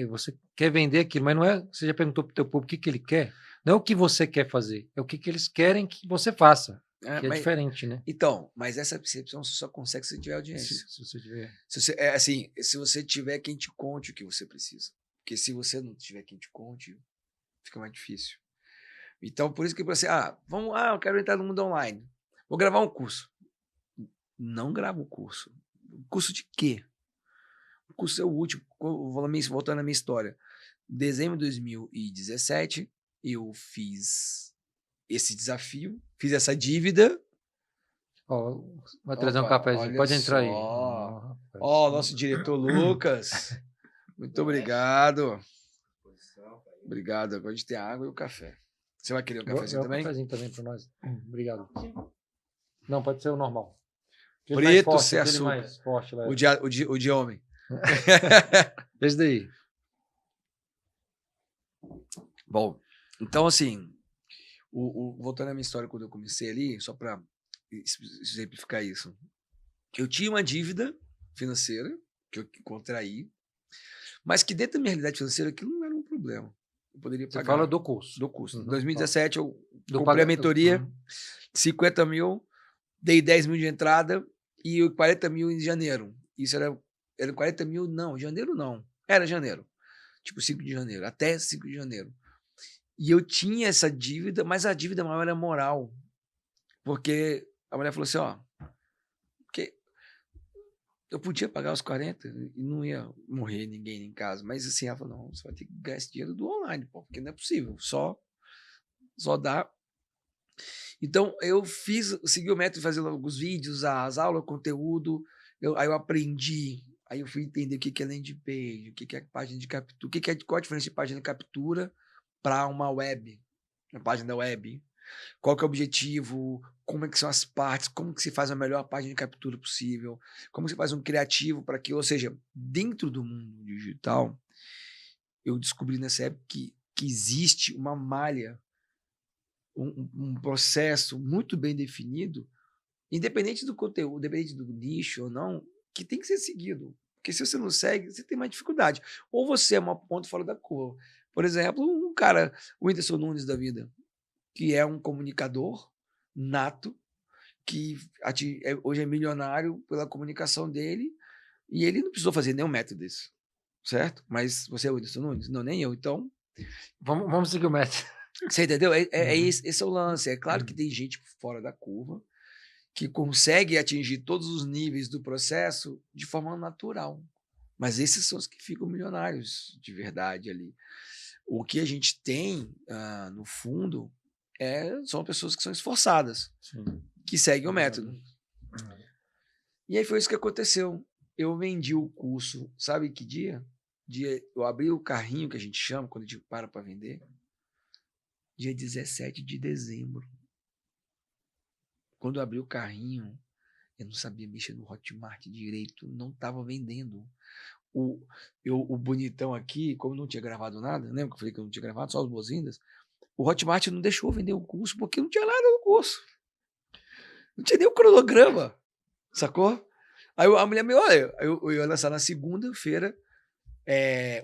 você quer vender aquilo, mas não é. Você já perguntou para o teu público o que ele quer? Não é o que você quer fazer, é o que eles querem que você faça. Que é diferente, né? Então, mas essa percepção você só consegue se tiver audiência. Se você tiver. Se você tiver quem te conte o que você precisa. Porque se você não tiver quem te conte, fica mais difícil. Então, por isso que você, eu quero entrar no mundo online. Vou gravar um curso. Não grava o curso. Curso de quê? O curso é o último. Voltando à minha história. Dezembro de 2017, eu fiz esse desafio, fiz essa dívida. Vai trazer um cafezinho. Pode entrar aí. Nosso diretor Lucas. Muito obrigado. Obrigado. Agora a gente tem a água e o café. Você vai querer um cafezinho também? Um cafezinho também para nós. Obrigado. Não, pode ser o normal. Preto, sem açúcar. Mais forte, o de homem. Esse daí. Bom, então assim, voltando à minha história quando eu comecei ali, só para exemplificar isso. Eu tinha uma dívida financeira que eu contraí, mas que dentro da minha realidade financeira aquilo não era um problema. Eu poderia pagar. Você fala do curso. Do curso. Em 2017 eu comprei a mentoria, 50 mil, dei 10 mil de entrada e 40 mil em janeiro. Isso era 40 mil, não, janeiro não. Era janeiro. Tipo 5 de janeiro, até 5 de janeiro. E eu tinha essa dívida, mas a dívida maior era moral. Porque a mulher falou assim, porque eu podia pagar os 40 e não ia morrer ninguém em casa. Mas assim, ela falou, não, você vai ter que ganhar esse dinheiro do online, porque não é possível. Só dá. Então, eu segui o método de fazer alguns vídeos, as aulas, conteúdo. Aí eu aprendi. Aí eu fui entender o que é landing page, o que é página de captura, qual a diferença de página de captura para uma página web. Qual que é o objetivo, como é que são as partes, como que se faz a melhor página de captura possível, como se faz um criativo para que, ou seja, dentro do mundo digital, eu descobri nessa época que existe uma malha, um processo muito bem definido, independente do conteúdo, independente do nicho ou não, que tem que ser seguido. Porque se você não segue, você tem mais dificuldade. Ou você é uma ponta fora da curva. Por exemplo, um cara, o Whindersson Nunes da vida, que é um comunicador nato, que hoje é milionário pela comunicação dele, e ele não precisou fazer nenhum método desse, certo? Mas você é o Whindersson Nunes? Não, nem eu. Então, Vamos seguir o método. você entendeu? Esse é o lance. É claro que tem gente fora da curva que consegue atingir todos os níveis do processo de forma natural. Mas esses são os que ficam milionários de verdade ali. O que a gente tem, no fundo, são pessoas que são esforçadas, Sim. que seguem o método. E aí foi isso que aconteceu. Eu vendi o curso, sabe que dia? Eu abri o carrinho, que a gente chama, quando a gente para vender, dia 17 de dezembro. Quando eu abri o carrinho, eu não sabia mexer no Hotmart direito, não estava vendendo. O bonitão aqui, como não tinha gravado nada, lembra que eu falei que eu não tinha gravado, só as boas-vindas? O Hotmart não deixou vender o curso porque não tinha nada no curso. Não tinha nem o cronograma, sacou? Aí a mulher me olha, eu ia lançar na segunda-feira,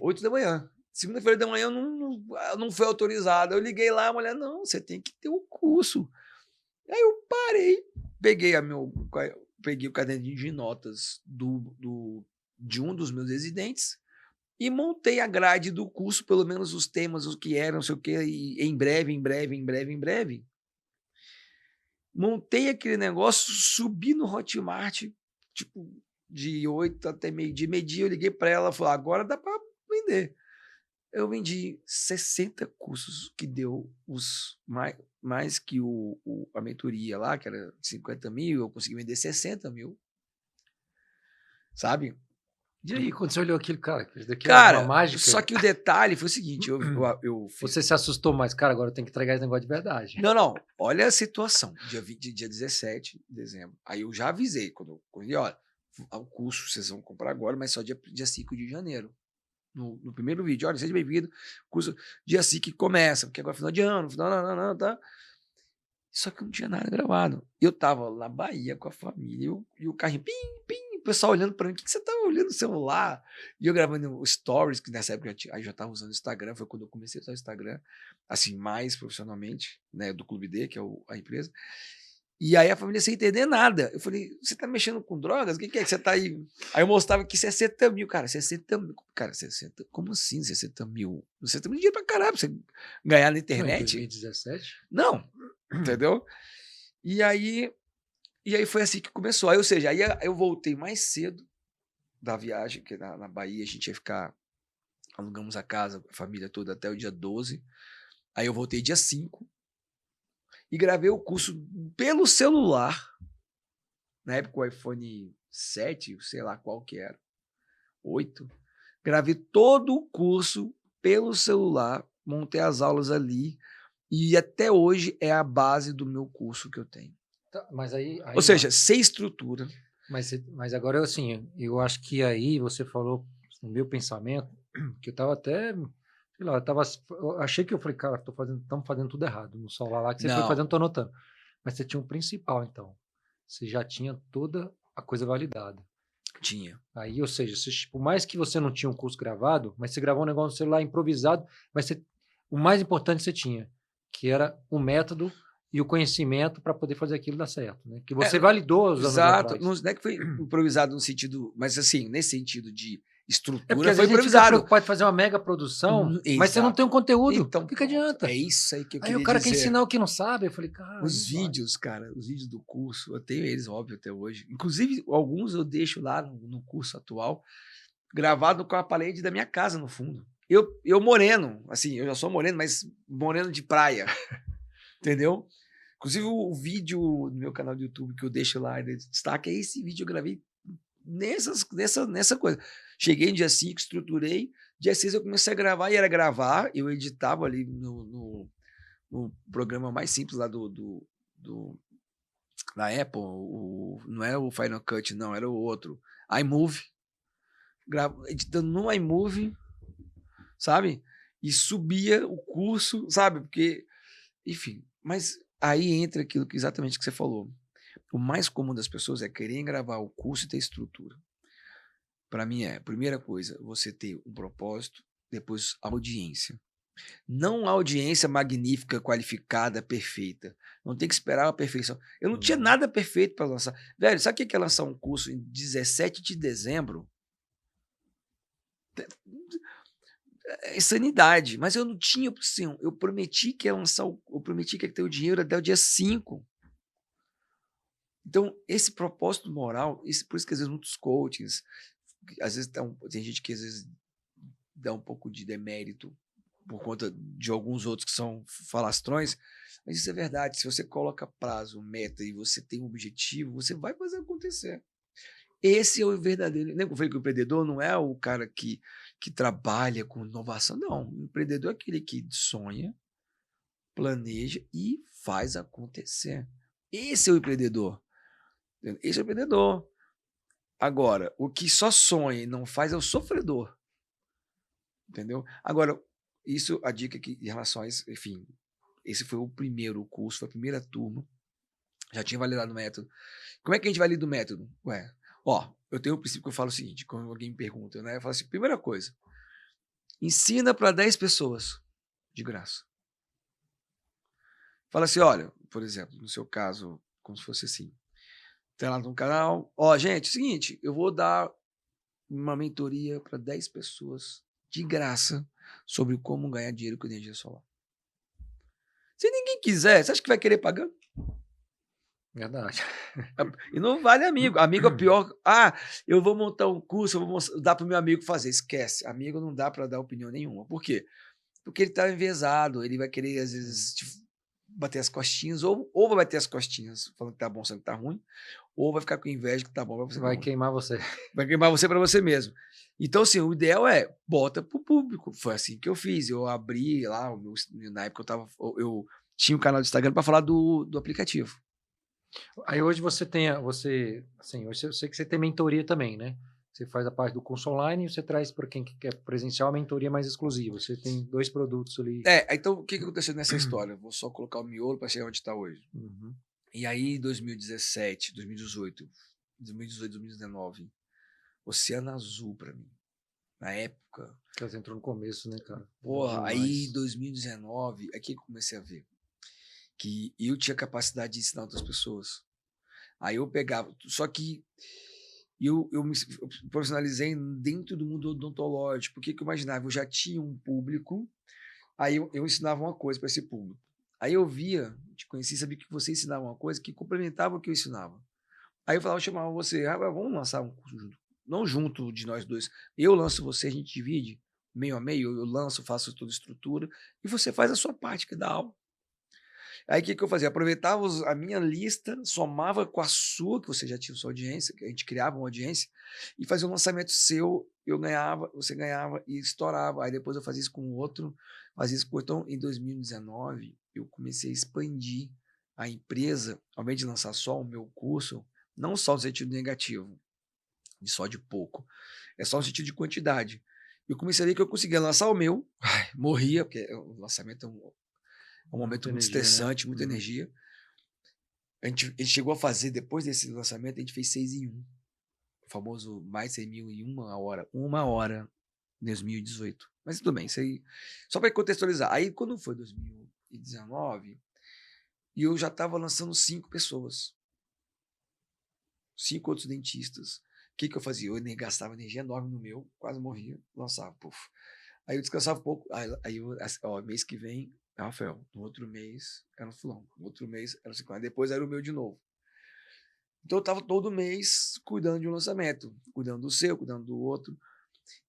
8 da manhã. Segunda-feira da manhã não foi autorizada. Eu liguei lá, a mulher, não, você tem que ter o curso. Aí eu parei, peguei o caderninho de notas de um dos meus residentes e montei a grade do curso, pelo menos os temas, os que eram, não sei o que, e em breve. Montei aquele negócio, subi no Hotmart, tipo, de 8 até meio-dia. Meio-dia eu liguei para ela e falei, agora dá para vender. Eu vendi 60 cursos, que deu mais que a mentoria lá, que era 50 mil, eu consegui vender 60 mil. Sabe? E aí, quando você olhou aquilo, cara, isso daqui é Cara, uma mágica. só que o detalhe foi o seguinte, Você se assustou mais, cara, agora eu tenho que entregar esse negócio de verdade. Não, olha a situação, dia 17 de dezembro. Aí eu já avisei, quando eu olha, o curso vocês vão comprar agora, mas só dia 5 de janeiro. No primeiro vídeo, olha, seja bem-vindo, curso dia 5 que começa, porque agora é final de ano, tá? Só que não tinha nada gravado. Eu tava na Bahia com a família e o carrinho, pim, o pessoal olhando pra mim, o que você tava olhando no celular? E eu gravando stories, que nessa época eu já tava usando o Instagram, foi quando eu comecei a usar o Instagram, assim, mais profissionalmente, né, do Clube D, que é a empresa. E aí a família sem entender nada. Eu falei, você tá mexendo com drogas? O que é que você tá aí? Aí eu mostrava que 60 mil, cara, 60 mil. Cara, 60, como assim 60 mil? 60 mil dinheiro pra caralho, pra você ganhar na internet. Não, em 2017? Não, entendeu? E aí foi assim que começou. Aí, ou seja, aí eu voltei mais cedo da viagem, que na Bahia a gente ia ficar, alugamos a casa, a família toda, até o dia 12. Aí eu voltei dia 5 e gravei o curso pelo celular. Na época o iPhone 7, sei lá qual que era, 8. Gravei todo o curso pelo celular, montei as aulas ali e até hoje é a base do meu curso que eu tenho. Tá, mas aí Ou seja, sem estrutura. Mas agora, assim, eu acho que aí você falou no meu pensamento, que eu tava até, sei lá, eu achei que eu falei, cara, estamos fazendo tudo errado no celular lá, que você foi fazendo, tô anotando. Mas você tinha um principal, então. Você já tinha toda a coisa validada. Tinha. Aí, ou seja, por mais que você não tinha um curso gravado, mas você gravou um negócio no celular improvisado, mas o mais importante você tinha, que era o método e o conhecimento para poder fader aquilo dar certo, né? Que você validou os anos atrás. Exato. Não é que foi improvisado no sentido, mas assim, nesse sentido de estrutura, porque foi improvisado. Você fica preocupado de fazer uma mega produção, mas você não tem um conteúdo. Então, o que adianta? É isso aí que eu queria dizer. Aí o cara quer ensinar o que não sabe. Eu falei, cara. Os vídeos do curso, eu tenho eles, óbvio, até hoje. Inclusive, alguns eu deixo lá no curso atual, gravado com a parede da minha casa, no fundo. Eu moreno, assim, eu já sou moreno, mas moreno de praia. Entendeu? Inclusive, o vídeo no meu canal do YouTube que eu deixo lá em destaque é esse vídeo que eu gravei nessa coisa. Cheguei no dia 5, estruturei. Dia 6 eu comecei a gravar, e era gravar. Eu editava ali no programa mais simples lá da Apple. Não era o Final Cut, não, era o outro. iMovie. Editando no iMovie, sabe? E subia o curso, sabe? Porque, enfim, mas aí entra aquilo que exatamente que você falou. O mais comum das pessoas é querer gravar o curso e ter estrutura. Para mim primeira coisa, você ter um propósito, depois audiência. Não audiência magnífica, qualificada, perfeita. Não tem que esperar a perfeição. Eu não tinha nada perfeito para lançar. Velho, sabe o que é lançar um curso em 17 de dezembro? É insanidade. Mas eu não tinha opção. Eu prometi que ia lançar, eu prometi que ia ter o dinheiro até o dia 5. Então, esse propósito moral, por isso que às vezes muitos coachings, às vezes tem gente que às vezes dá um pouco de demérito por conta de alguns outros que são falastrões, mas isso é verdade. Se você coloca prazo, meta e você tem um objetivo, você vai fazer acontecer. Esse é o verdadeiro. Lembra que eu falei que o empreendedor não é o cara que trabalha com inovação, não. O empreendedor é aquele que sonha, planeja e faz acontecer. Esse é o empreendedor. Esse é o empreendedor. Agora, o que só sonha e não faz é o sofredor. Entendeu? Agora, isso, a dica aqui em relação a isso, enfim, esse foi o primeiro curso, foi a primeira turma, já tinha validado o método. Como é que a gente valida o método? Eu tenho um princípio que eu falo o seguinte, quando alguém me pergunta, né? Eu falo assim, primeira coisa, ensina para 10 pessoas, de graça. Fala assim, olha, por exemplo, no seu caso, como se fosse assim, tem lá no canal, gente, é o seguinte, eu vou dar uma mentoria para 10 pessoas, de graça, sobre como ganhar dinheiro com energia solar. Se ninguém quiser, você acha que vai querer pagar? Verdade. E não vale amigo. Amigo é pior. Eu vou montar um curso, eu vou dar para o meu amigo fazer. Esquece. Amigo não dá para dar opinião nenhuma. Por quê? Porque ele está enviesado, ele vai querer, às vezes, bater as costinhas, ou vai bater as costinhas falando que tá bom, sendo que tá ruim, ou vai ficar com inveja que tá bom. Vai queimar você. Vai queimar você para você mesmo. Então, assim, o ideal é bota pro público. Foi assim que eu fiz. Eu abri lá, na época eu tinha um canal do Instagram para falar do aplicativo. Aí hoje você tem, assim, hoje eu sei que você tem mentoria também, né? Você faz a parte do curso online e você traz para quem quer presencial a mentoria mais exclusiva. Você tem 2 produtos ali. Então o que aconteceu nessa história? Eu vou só colocar o miolo para chegar onde está hoje. Uhum. E aí, 2017, 2018, 2019, Oceano Azul para mim. Na época. Que você entrou no começo, né, cara? Porra, aí 2019, aqui que eu comecei a ver que eu tinha capacidade de ensinar outras pessoas. Aí eu pegava, só que eu me profissionalizei dentro do mundo odontológico, porque eu imaginava, eu já tinha um público, aí eu ensinava uma coisa para esse público. Aí eu via, te conheci, sabia que você ensinava uma coisa que complementava o que eu ensinava. Aí eu falava, eu chamava você, vamos lançar um curso junto. Não junto de nós dois. Eu lanço você, a gente divide meio a meio, eu lanço, faço toda a estrutura, e você faz a sua parte, que dá aula. Aí o que eu fazia? Aproveitava a minha lista, somava com a sua, que você já tinha sua audiência, que a gente criava uma audiência, e fazia um lançamento seu, eu ganhava, você ganhava e estourava. Aí depois eu fazia isso com o outro, fazia isso com o outro. Então, em 2019, eu comecei a expandir a empresa, ao invés de lançar só o meu curso, não só no sentido negativo, só de pouco, é só no sentido de quantidade. Eu comecei a ver que eu conseguia lançar o meu, morria, porque o lançamento é um momento muito estressante, né? Muita energia. A gente chegou a fazer, depois desse lançamento, a gente fez 6 em 1. O famoso mais 100 mil em uma hora. 2018. Mas tudo bem, isso aí. Só para contextualizar. Aí, quando foi 2019, e eu já estava lançando 5 pessoas. 5 outros dentistas. O que eu fazia? Eu gastava energia enorme no meu, quase morria, lançava, puf. Aí eu descansava um pouco. Aí mês que vem, Rafael, no outro mês era o fulano, no outro mês era o ciclano, depois era o meu de novo. Então eu estava todo mês cuidando de um lançamento, cuidando do seu, cuidando do outro.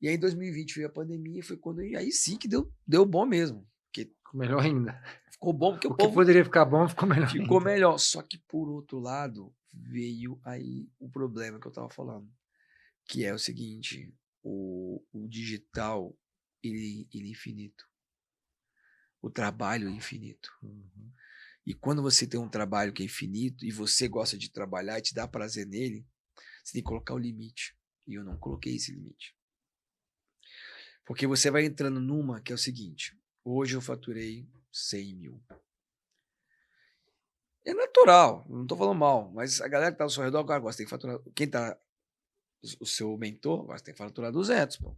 E aí em 2020 veio a pandemia, foi quando aí sim que deu bom mesmo. Ficou melhor ainda. Ficou bom porque o que poderia ficar bom ficou melhor. Ficou melhor. Só que por outro lado veio aí o problema que eu estava falando, que é o seguinte: o digital ele é infinito. O trabalho é infinito. Uhum. E quando você tem um trabalho que é infinito e você gosta de trabalhar e te dá prazer nele, você tem que colocar o limite. E eu não coloquei esse limite. Porque você vai entrando numa que é o seguinte: hoje eu faturei 100 mil. É natural, não estou falando mal, mas a galera que está ao seu redor agora gosta, tem que faturar. Quem está o seu mentor, você tem que faturar 200, pô.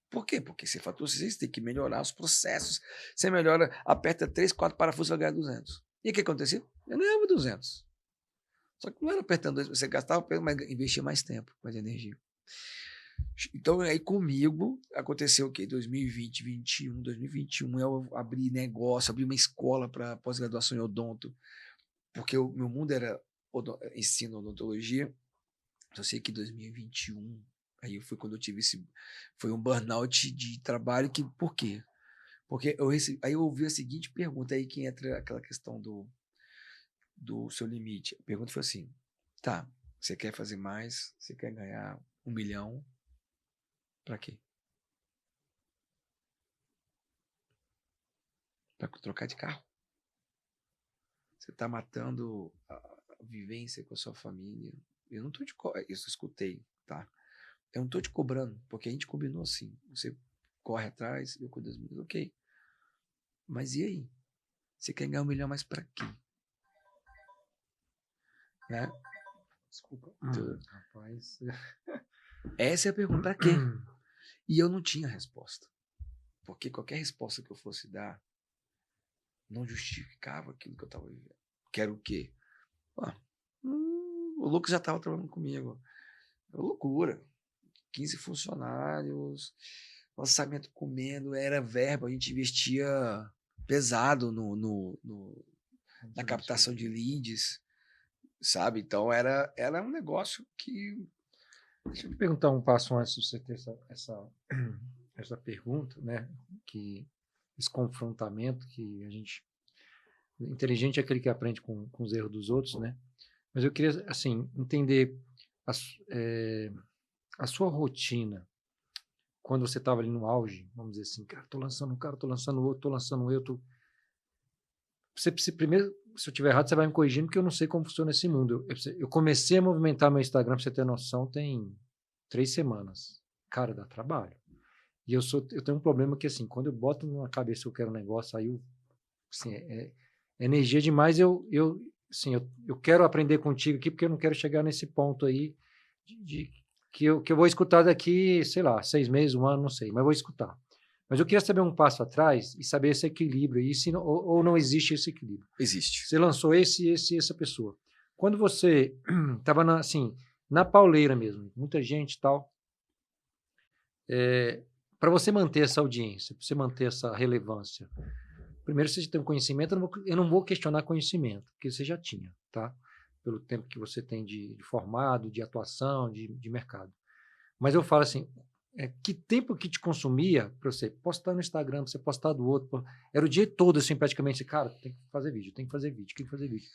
Por quê? Porque você fatura, você tem que melhorar os processos. Você melhora, aperta 3, 4 parafusos, vai ganhar 200. E o que acontecia? Eu ganhava 200. Só que não era apertando, você gastava, mas investia mais tempo, mais energia. Então, aí comigo, aconteceu o quê? 2020, 2021, eu abri negócio, abri uma escola para pós-graduação em odonto, porque o meu mundo era ensino odontologia. Eu sei que 2021, aí foi quando eu tive foi um burnout de trabalho, por quê? Porque aí eu ouvi a seguinte pergunta, aí que entra aquela questão do seu limite. A pergunta foi assim, tá, você quer fazer mais, você quer ganhar 1 milhão, pra quê? Pra trocar de carro. Você tá matando a vivência com a sua família. Eu não tô isso eu escutei, tá? Eu não tô te cobrando, porque a gente combinou assim. Você corre atrás, eu cuido das minhas, ok. Mas e aí? Você quer ganhar 1 milhão mais pra quê? Né? Desculpa. Rapaz. Essa é a pergunta, pra quê? E eu não tinha resposta. Porque qualquer resposta que eu fosse dar não justificava aquilo que eu estava vivendo. Que era o quê? O Lucas já estava trabalhando comigo. Era loucura. 15 funcionários, lançamento comendo, era verba, a gente investia pesado na captação de leads, sabe? Então era um negócio que... Deixa eu te perguntar um passo antes de você ter essa pergunta, né? Esse confrontamento que a gente... Inteligente é aquele que aprende com os erros dos outros, né? Mas eu queria, assim, entender a sua rotina quando você estava ali no auge, vamos dizer assim, cara, tô lançando um cara, tô lançando outro, tô lançando outro. Primeiro, se eu estiver errado, você vai me corrigindo, porque eu não sei como funciona esse mundo. Eu comecei a movimentar meu Instagram, para você ter noção, tem 3 semanas. Cara, dá trabalho. E eu tenho um problema que, assim, quando eu boto na cabeça que eu quero um negócio, aí assim, é energia demais. Eu quero aprender contigo aqui, porque eu não quero chegar nesse ponto aí que eu vou escutar daqui, sei lá, 6 meses, 1 ano, não sei, mas vou escutar. Mas eu queria saber um passo atrás e saber esse equilíbrio aí, ou não existe esse equilíbrio. Existe. Você lançou essa pessoa. Quando você estava assim, na pauleira mesmo, muita gente e tal, para você manter essa audiência, para você manter essa relevância, primeiro você tem um conhecimento, eu não vou questionar conhecimento, porque você já tinha, tá? Pelo tempo que você tem de formado, de atuação, de mercado. Mas eu falo assim, que tempo que te consumia para você postar no Instagram, para você postar do outro? Era o dia todo, assim, praticamente, cara, tem que fazer vídeo, tem que fazer vídeo, tem que fazer vídeo.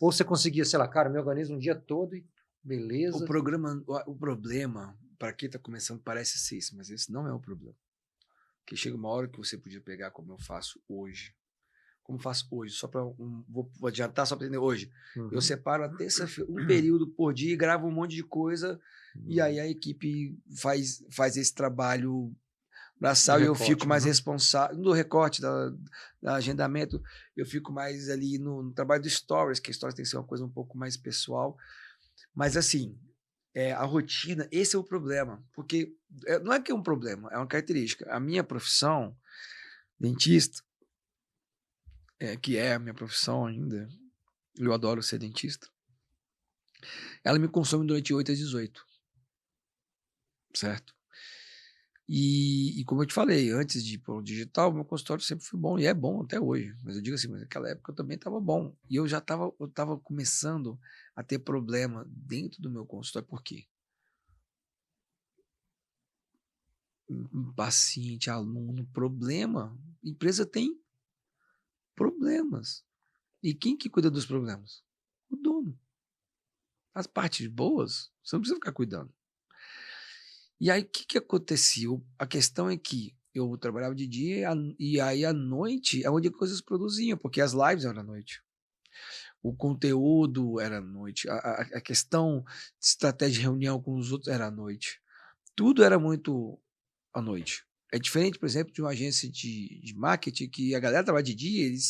Ou você conseguia, sei lá, cara, me organizo um dia todo e beleza. O problema, para quem está começando, parece ser isso, mas esse não é o problema. Porque chega uma hora que você podia pegar como eu faço hoje. Como faço hoje, só para vou adiantar só para entender hoje. Eu separo a terça-feira, um período por dia, e gravo um monte de coisa, e aí a equipe faz esse trabalho braçal, e eu fico mais responsável do recorte, da agendamento, eu fico mais ali no trabalho do Stories, que a Stories tem que ser uma coisa um pouco mais pessoal. Mas assim, a rotina, esse é o problema, porque não é que é um problema, é uma característica. A minha profissão, dentista, que é a minha profissão ainda, eu adoro ser dentista, ela me consome durante 8 às 18, certo? E como eu te falei, antes de ir para o digital, meu consultório sempre foi bom, e é bom até hoje, mas eu digo assim, mas naquela época eu também estava bom, e eu estava começando a ter problema dentro do meu consultório. Por quê? Paciente, aluno, problema, empresa tem problemas. E quem que cuida dos problemas? O dono. As partes boas, você não precisa ficar cuidando. E aí, o que acontecia? A questão é que eu trabalhava de dia e aí à noite é onde as coisas produziam, porque as lives eram à noite. O conteúdo era à noite. A questão de estratégia de reunião com os outros era à noite. Tudo era muito à noite. É diferente, por exemplo, de uma agência de marketing que a galera trabalha de dia, eles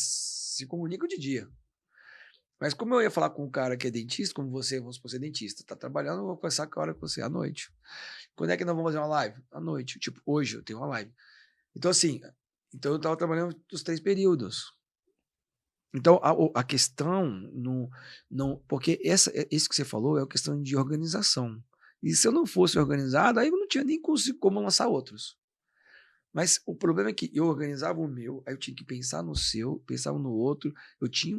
se comunicam de dia. Mas como eu ia falar com um cara que é dentista, como você, vamos supor, você é dentista, tá trabalhando, eu vou conversar com a hora que você, à noite. Quando é que nós vamos fazer uma live? À noite. Tipo, hoje eu tenho uma live. Então, assim, então eu tava trabalhando os 3 períodos. Então, a questão não porque isso que você falou é uma questão de organização. E se eu não fosse organizado, aí eu não tinha nem como lançar outros. Mas o problema é que eu organizava o meu, aí eu tinha que pensar no seu, pensava no outro. Eu tinha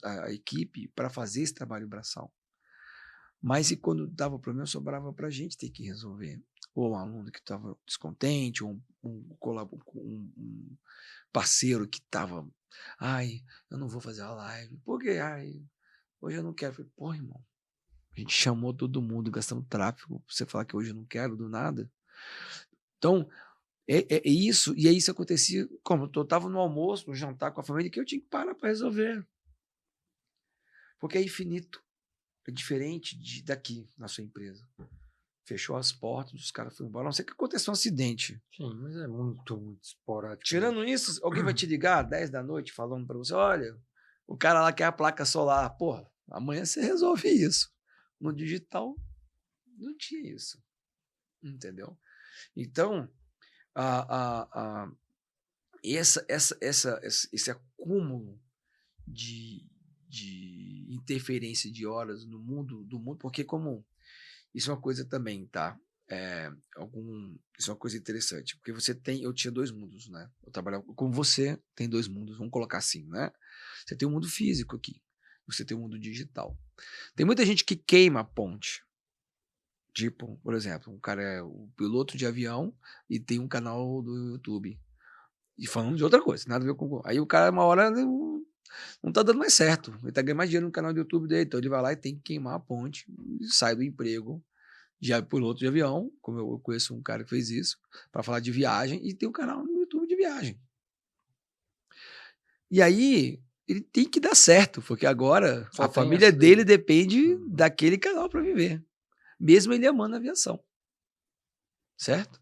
a equipe para fazer esse trabalho braçal. Mas e quando dava problema, sobrava para a gente ter que resolver. Ou um aluno que estava descontente, ou um parceiro que estava, ai, eu não vou fazer a live. Por quê? Ai, hoje eu não quero. Eu falei, pô, irmão, a gente chamou todo mundo, gastando tráfego, pra você falar que hoje eu não quero do nada. Então, é isso, e aí isso acontecia, como eu estava no almoço, no jantar com a família, que eu tinha que parar para resolver. Porque é infinito. É diferente daqui, na sua empresa. Fechou as portas, os caras foram embora. A não ser que aconteça um acidente. Sim, mas é muito esporádico. Tirando isso, alguém vai te ligar às 10 da noite falando para você, olha, o cara lá quer a placa solar. Porra, amanhã você resolve isso. No digital, não tinha isso. Entendeu? Então, esse acúmulo de interferência de horas no mundo, porque como isso é uma coisa também, tá? Isso é uma coisa interessante, porque eu tinha 2 mundos, né? Eu trabalhava como você tem 2 mundos, vamos colocar assim, né? Você tem o mundo físico aqui, você tem o mundo digital. Tem muita gente que queima a ponte. Tipo, por exemplo, um cara é o piloto de avião e tem um canal do YouTube. E falando de outra coisa, nada a ver com. Aí o cara, uma hora, não tá dando mais certo. Ele tá ganhando mais dinheiro no canal do YouTube dele. Então ele vai lá e tem que queimar a ponte e sai do emprego de piloto de avião. Como eu conheço um cara que fez isso, para falar de viagem, e tem um canal no YouTube de viagem. E aí ele tem que dar certo, porque agora Só a tem família essa daí. dele depende daquele canal para viver. Mesmo ele amando a aviação. Certo?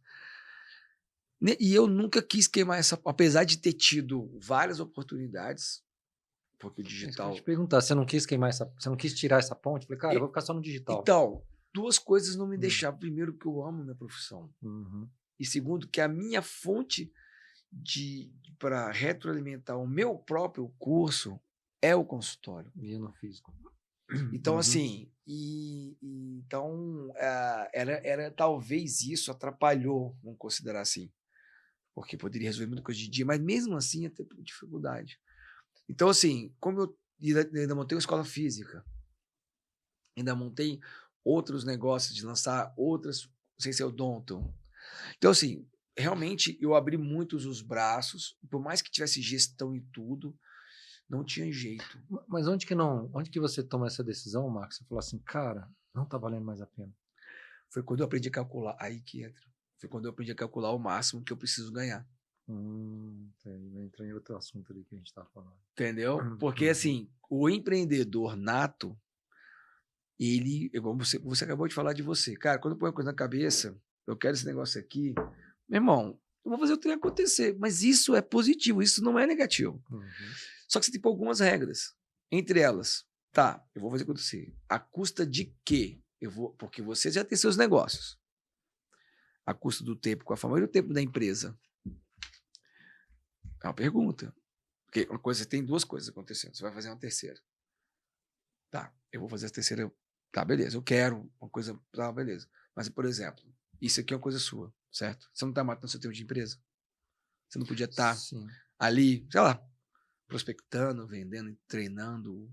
E eu nunca quis queimar apesar de ter tido várias oportunidades, porque o Isso que eu ia digital. te perguntar, você não quis queimar você não quis tirar essa ponte? Falei, cara, eu vou ficar só no digital. Então, 2 coisas não me deixavam. Primeiro, que eu amo minha profissão. Uhum. E segundo, que a minha fonte para retroalimentar o meu próprio curso é o consultório. E no físico. Então, assim, então, era talvez isso atrapalhou, vamos considerar assim, porque poderia resolver muita coisa de dia, mas mesmo assim ia ter dificuldade. Então, assim, como eu ainda montei uma escola física, ainda montei outros negócios de lançar outras, sem ser odonto. Então, assim, realmente eu abri muitos os braços, por mais que tivesse gestão e tudo, não tinha jeito. Mas onde que você toma essa decisão, Marcos? Você falou assim, cara, não tá valendo mais a pena. Foi quando eu aprendi a calcular, aí que entra. Foi quando eu aprendi a calcular o máximo que eu preciso ganhar. Entra em outro assunto ali que a gente tá falando. Entendeu? Porque, assim, o empreendedor nato, ele, igual você acabou de falar de você. Cara, quando eu ponho uma coisa na cabeça, eu quero esse negócio aqui, meu irmão, eu vou fazer o trem acontecer. Mas isso é positivo, isso não é negativo. Só que você tem algumas regras. Entre elas, tá, eu vou fazer acontecer. A custa de quê? Porque você já tem seus negócios. A custa do tempo com a família e o tempo da empresa. É uma pergunta. Porque uma coisa, tem 2 coisas acontecendo. Você vai fazer uma terceira. Tá, eu vou fazer a terceira. Tá, beleza. Eu quero uma coisa. Tá, beleza. Mas, por exemplo, isso aqui é uma coisa sua, certo? Você não tá matando seu tempo de empresa. Você não podia estar ali, sei lá, prospectando, vendendo, treinando.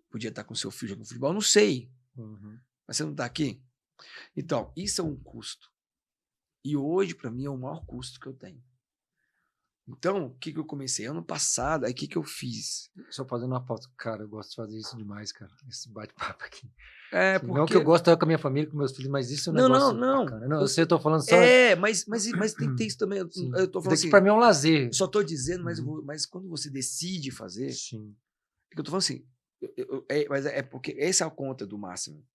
Podia estar com seu filho jogando futebol. Não sei. Mas você não tá aqui? Então, isso é um custo. E hoje, para mim, é o maior custo que eu tenho. Então, o que eu comecei? Ano passado, aí o que eu fiz? Só fazendo uma pausa. Cara, eu gosto de fazer isso demais, cara. Esse bate-papo aqui. Porque... Não que eu gosto com a minha família, com meus filhos, mas isso é um negócio bacana. Não, eu sei, eu tô falando só... mas tem que ter isso também. Sim. Eu tô falando assim, pra mim é um lazer. Só tô dizendo, mas quando você decide fazer... Sim. Eu tô falando assim, mas é porque essa é a conta do máximo.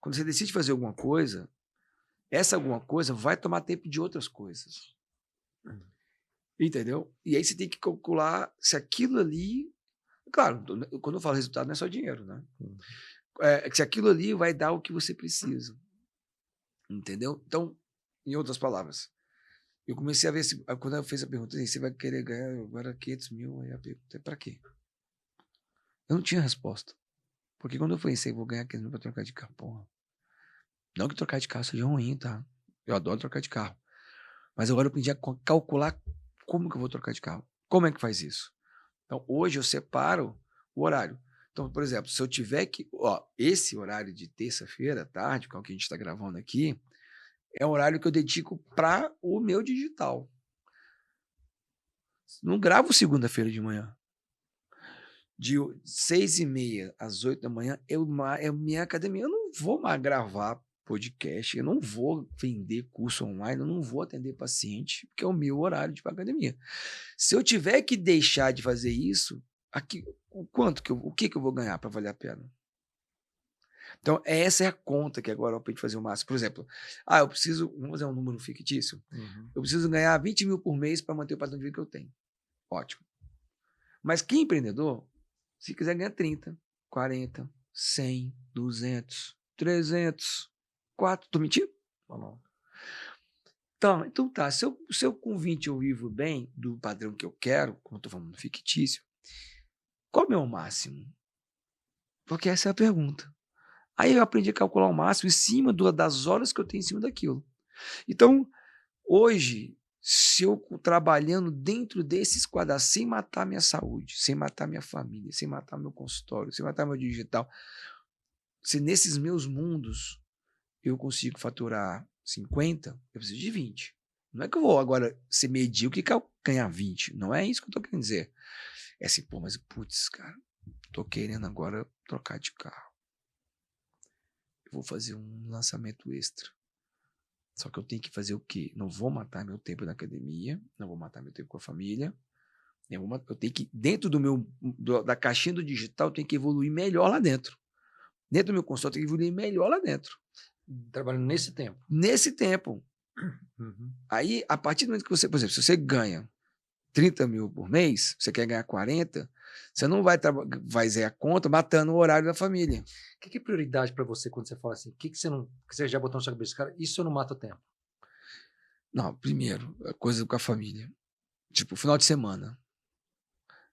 Quando você decide fazer alguma coisa, essa alguma coisa vai tomar tempo de outras coisas. Entendeu? E aí você tem que calcular se aquilo ali Claro, quando eu falo resultado, não é só dinheiro, né? Uhum. É que se aquilo ali vai dar o que você precisa. Entendeu? Então, em outras palavras, eu comecei a ver, quando eu fiz a pergunta, assim, você vai querer ganhar agora 500 mil, aí a pergunta é pra quê? Eu não tinha resposta. Porque quando eu pensei, vou ganhar 500 mil pra trocar de carro, porra. Não que trocar de carro seja ruim, tá? Eu adoro trocar de carro. Mas agora eu aprendi a calcular como que eu vou trocar de carro. Como é que faz isso? Então, hoje eu separo o horário. Então, por exemplo, se eu tiver que... Ó, esse horário de terça-feira, à tarde, que é o que a gente está gravando aqui, é o horário que eu dedico para o meu digital. Não gravo segunda-feira de manhã. De 6h30 às 8 da manhã é minha academia. Eu não vou mais gravar podcast, eu não vou vender curso online, eu não vou atender paciente, porque é o meu horário de ir pra academia. Se eu tiver que deixar de fazer isso, aqui, o que eu vou ganhar para valer a pena? Então, essa é a conta que agora eu aprendi a fazer o máximo. Por exemplo, eu preciso, vamos fazer um número fictício, eu preciso ganhar 20 mil por mês para manter o padrão de vida que eu tenho. Ótimo. Mas quem é empreendedor, se quiser ganhar 30, 40, 100, 200, 300, 4, tô mentindo? Não. Então tá, se eu com 20 eu vivo bem do padrão que eu quero, como eu tô falando fictício, qual é o meu máximo? Porque essa é a pergunta. Aí eu aprendi a calcular o máximo em cima das horas que eu tenho em cima daquilo. Então, hoje, se eu trabalhando dentro desses quadrados, sem matar minha saúde, sem matar minha família, sem matar meu consultório, sem matar meu digital, se nesses meus mundos eu consigo faturar 50, eu preciso de 20. Não é que eu vou agora ser medíocre e ganhar 20. Não é isso que eu tô querendo dizer. É assim, pô, mas putz, cara, tô querendo agora trocar de carro. Eu vou fazer um lançamento extra. Só que eu tenho que fazer o quê? Não vou matar meu tempo na academia, não vou matar meu tempo com a família. Eu tenho que, dentro da caixinha do digital, eu tenho que evoluir melhor lá dentro. Dentro do meu consultório, eu tenho que evoluir melhor lá dentro. Trabalhando nesse tempo. Nesse tempo. Uhum. Aí, a partir do momento que você, por exemplo, se você ganha 30 mil por mês, você quer ganhar 40, você não vai fazer a conta matando o horário da família. O que é prioridade para você quando você fala assim? O que você já botou na sua cabeça? Cara, isso eu não mato o tempo. Não, primeiro, a coisa com a família. Tipo, final de semana.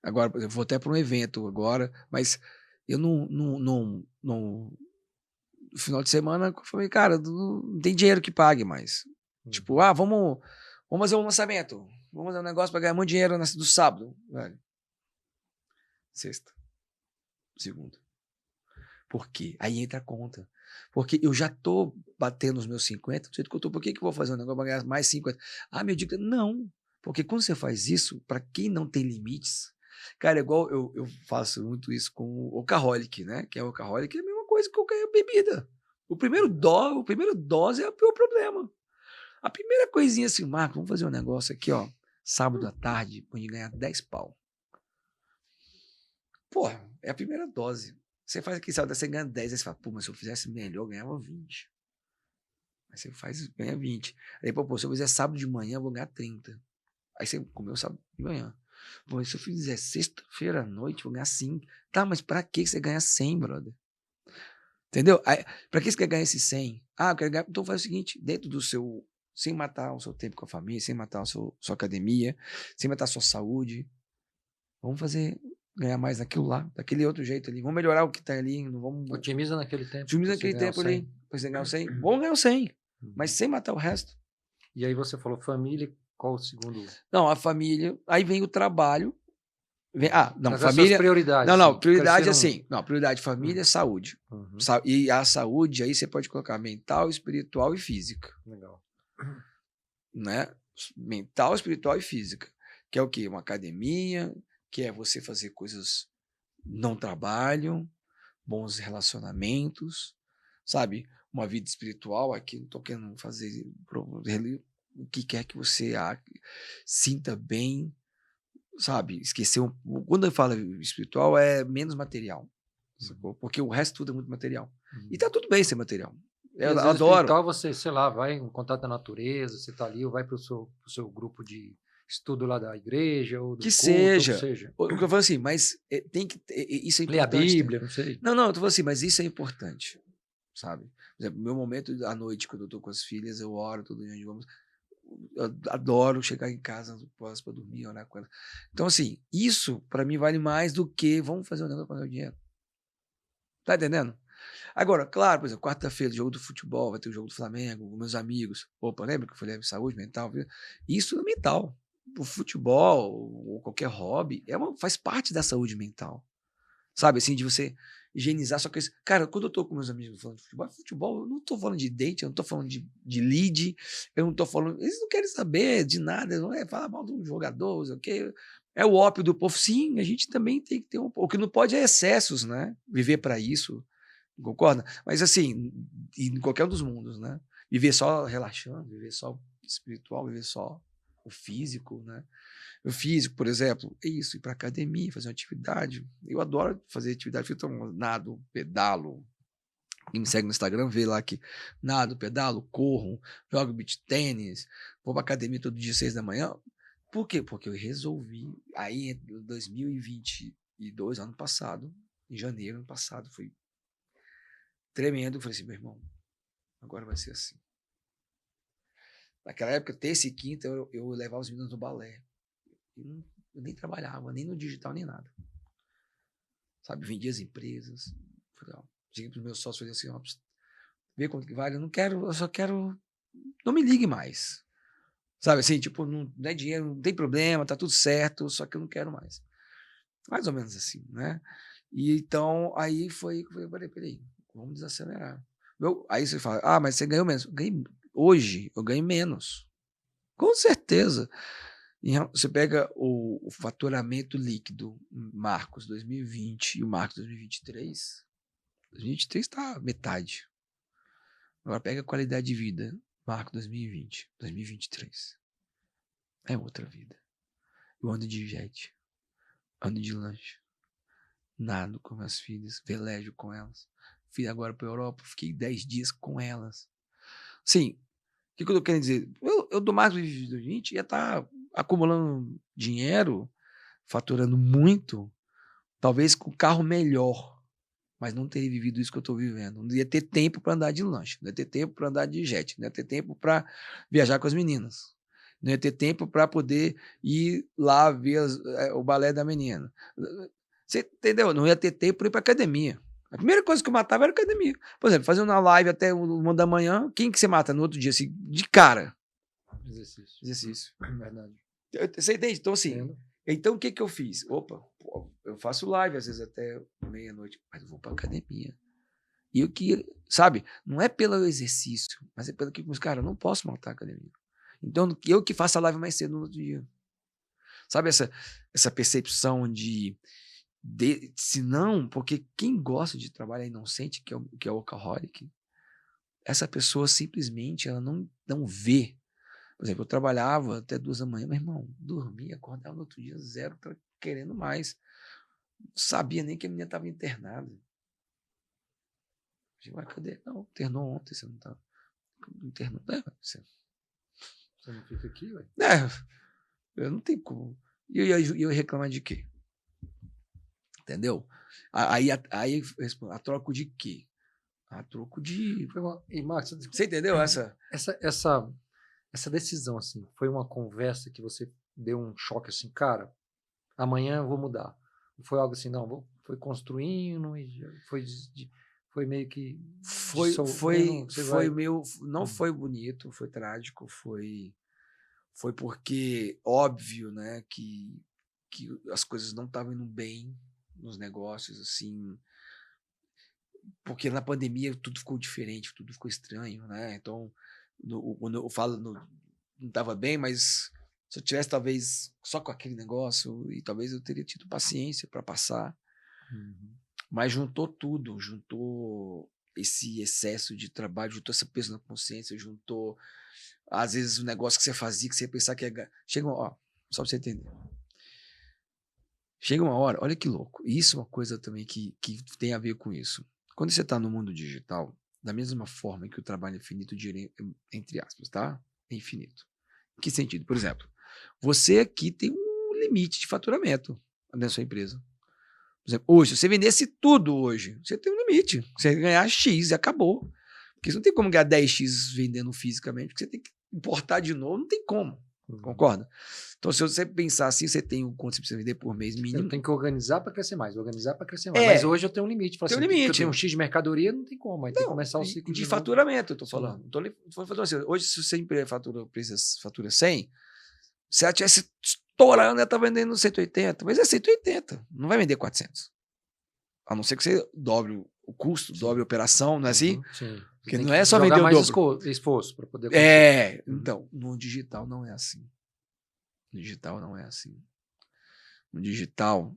Agora, por exemplo, vou até para um evento agora, mas eu no final de semana, eu falei, cara, não tem dinheiro que pague mais. Tipo, vamos fazer um lançamento. Vamos fazer um negócio para ganhar muito dinheiro do sábado. Velho. Sexta. Segunda. Por quê? Aí entra a conta. Porque eu já tô batendo os meus 50, do jeito que eu tô, por que eu vou fazer um negócio para ganhar mais 50? Meu dica, não. Porque quando você faz isso, para quem não tem limites, cara, igual eu faço muito isso com o Workaholic, né? Que é o Workaholic, é a mesma coisa que qualquer bebida. O primeiro dose é o pior problema. A primeira coisinha assim, Marco, vamos fazer um negócio aqui, ó. Sábado à tarde, pode ganhar 10 pau. Porra, é a primeira dose. Você faz aqui, sábado, você ganha 10, aí você fala, pô, mas se eu fizesse melhor, eu ganhava 20. Aí você ganha 20. Aí, pô, se eu fizer sábado de manhã, eu vou ganhar 30. Aí você comeu sábado de manhã. Pô, se eu fizer sexta-feira à noite, eu vou ganhar 5. Tá, mas pra que você ganha 100, brother? Entendeu? Aí, pra que você quer ganhar esse 100? Eu quero ganhar. Então faz o seguinte, dentro do seu... Sem matar o seu tempo com a família, sem matar sua academia, sem matar a sua saúde. Vamos ganhar mais daquilo lá, daquele outro jeito ali. Vamos melhorar o que tá ali. Não vamos... Otimiza naquele tempo. Otimiza naquele tempo ali. Pra você ganhar o 100. Vamos ganhar o 100. Mas sem matar o resto. E aí você falou família, qual o segundo? Não, a família. Aí vem o trabalho. Mas família. As prioridades. Não, prioridade assim. Não, prioridade família, saúde. Uhum. E a saúde, aí você pode colocar mental, espiritual e física. Legal. Né? Mental, espiritual e física. Que é o quê? Uma academia, que é você fazer coisas não trabalho, bons relacionamentos, sabe? Uma vida espiritual, aqui não tô querendo fazer o que quer que você sinta bem, sabe? Esquecer quando eu falo espiritual é menos material, porque o resto tudo é muito material. E tá tudo bem ser material. Eu adoro. Espiritual, você, sei lá, vai em contato com a natureza, você tá ali, ou vai pro seu grupo de estudo lá da igreja, ou do Que culto, ou que seja. seja. O que eu falo assim, mas tem que. Isso é Ler a importante. Bíblia, não sei. Não, eu tô falando assim, mas isso é importante, sabe? Por exemplo, meu momento à noite, quando eu tô com as filhas, eu oro todo dia, vamos. Eu adoro chegar em casa para dormir, orar com ela. Então, assim, isso para mim vale mais do que vamos fazer um negócio para ganhar dinheiro. Tá entendendo? Agora, claro, por exemplo, quarta-feira, jogo do futebol, vai ter o jogo do Flamengo, com meus amigos. Opa, lembra que eu falei saúde mental? Isso é mental. O futebol, ou qualquer hobby, faz parte da saúde mental. Sabe, assim, de você higienizar sua coisa. Cara, quando eu tô com meus amigos falando de futebol, eu não tô falando de date, eu não tô falando de lead, eu não tô falando. Eles não querem saber de nada, não é falar mal do jogador, não sei o quê. É o ópio do povo. Sim, a gente também tem que ter um. O que não pode é excessos, né? Viver para isso. Concorda? Mas assim, em qualquer um dos mundos, né? Viver só relaxando, viver só espiritual, viver só o físico, né? O físico, por exemplo, é isso, ir para academia, fazer uma atividade. Eu adoro fazer atividade, eu nado, pedalo. Quem me segue no Instagram vê lá que nado, pedalo, corro, jogo beach tênis, vou para academia todo dia 6 da manhã. Por quê? Porque eu resolvi, aí em 2022, ano passado, em janeiro, ano passado, foi tremendo. Eu falei assim, meu irmão, agora vai ser assim. Naquela época, terça e quinta, eu levava os meninos no balé. Eu nem trabalhava, nem no digital, nem nada. Sabe, vendia as empresas. Falei, ó, cheguei para os meus sócios e falei assim, ó, vê quanto que vale, eu não quero, eu só quero, não me ligue mais. Sabe, assim, tipo, não é dinheiro, não tem problema, tá tudo certo, só que eu não quero mais. Mais ou menos assim, né? E então, aí eu falei, peraí, vamos desacelerar. Aí você fala, ah, mas você ganhou menos. Hoje, eu ganho menos. Com certeza. Você pega o faturamento líquido Marcos 2020 e o Marcos 2023. 2023 está metade. Agora pega a qualidade de vida Marcos 2020, 2023. É outra vida. Eu ando de jet, ando de lanche, nado com minhas filhas, velejo com elas. Fui agora para a Europa, fiquei 10 dias com elas. Sim, o que eu tô querendo dizer? Eu do Marcos 2020 ia estar acumulando dinheiro, faturando muito, talvez com carro melhor, mas não teria vivido isso que eu estou vivendo. Não ia ter tempo para andar de lanche, não ia ter tempo para andar de jet, não ia ter tempo para viajar com as meninas, não ia ter tempo para poder ir lá ver o balé da menina. Você entendeu? Não ia ter tempo para ir para academia. A primeira coisa que eu matava era academia. Por exemplo, fazendo uma live até 1 da manhã, quem que você mata no outro dia? Assim, de cara. Exercício. Verdade. Você entende? Então, assim, Entendo. então o que que eu fiz? Opa, pô, eu faço live às vezes até meia-noite, mas eu vou pra academia. E eu que, sabe, não é pelo exercício, mas é pelo que, cara, eu não posso matar a academia. Então, eu que faço a live mais cedo no outro dia. Sabe essa percepção se não, porque quem gosta de trabalhar e não sente que é o workaholic, essa pessoa simplesmente ela não vê. Por exemplo, eu trabalhava até 2 da manhã, meu irmão, dormia, acordava no outro dia, zero, querendo mais. Não sabia nem que a menina estava internada. Digo, cadê? Não, internou ontem, você não tá. Internou. Você não fica aqui, ué? Eu não tenho como. E eu ia reclamar de quê? Entendeu? Aí a troco de quê? A troco de. E, Marcos, Você entendeu essa decisão, assim, foi uma conversa que você deu um choque, assim, cara, amanhã eu vou mudar. Foi algo assim, não, foi construindo e foi meio que foi meio, não foi bonito, foi trágico, foi porque óbvio, né, que as coisas não estavam indo bem nos negócios, assim, porque na pandemia tudo ficou diferente, tudo ficou estranho, né? Então, quando eu falo não estava bem, mas se eu tivesse talvez só com aquele negócio, e talvez eu teria tido paciência para passar. Mas juntou tudo, juntou esse excesso de trabalho, juntou essa peso na consciência, juntou às vezes o negócio que você fazia, que você ia pensar que ia... Chega só pra você entender. Chega uma hora, olha que louco, isso é uma coisa também que tem a ver com isso. Quando você está no mundo digital, da mesma forma que o trabalho é infinito, entre aspas, tá? É infinito. Em que sentido? Por exemplo, Você aqui tem um limite de faturamento na sua empresa. Por exemplo, hoje, se você vendesse tudo hoje, você tem um limite. Você vai ganhar X e acabou. Porque você não tem como ganhar 10X vendendo fisicamente, porque você tem que importar de novo, não tem como. Concorda? Então, se você pensar assim, você tem o quanto você precisa vender por mês mínimo. Eu tenho que organizar para crescer mais, organizar para crescer mais. Mas hoje eu tenho um limite. Tem um limite. limite. Eu tenho um X de mercadoria, não tem como. Aí tem que começar o ciclo de faturamento, eu tô falando. Hoje, se você fatura 100, se ela estivesse estourando, ela tá vendendo 180, mas é 180, não vai vender 400. A não ser que você dobre o custo, dobre a operação, não é assim? Sim. Porque não é só vender o dobro. Esforço para poder acontecer. Então, no digital não é assim. No digital não é assim. No digital,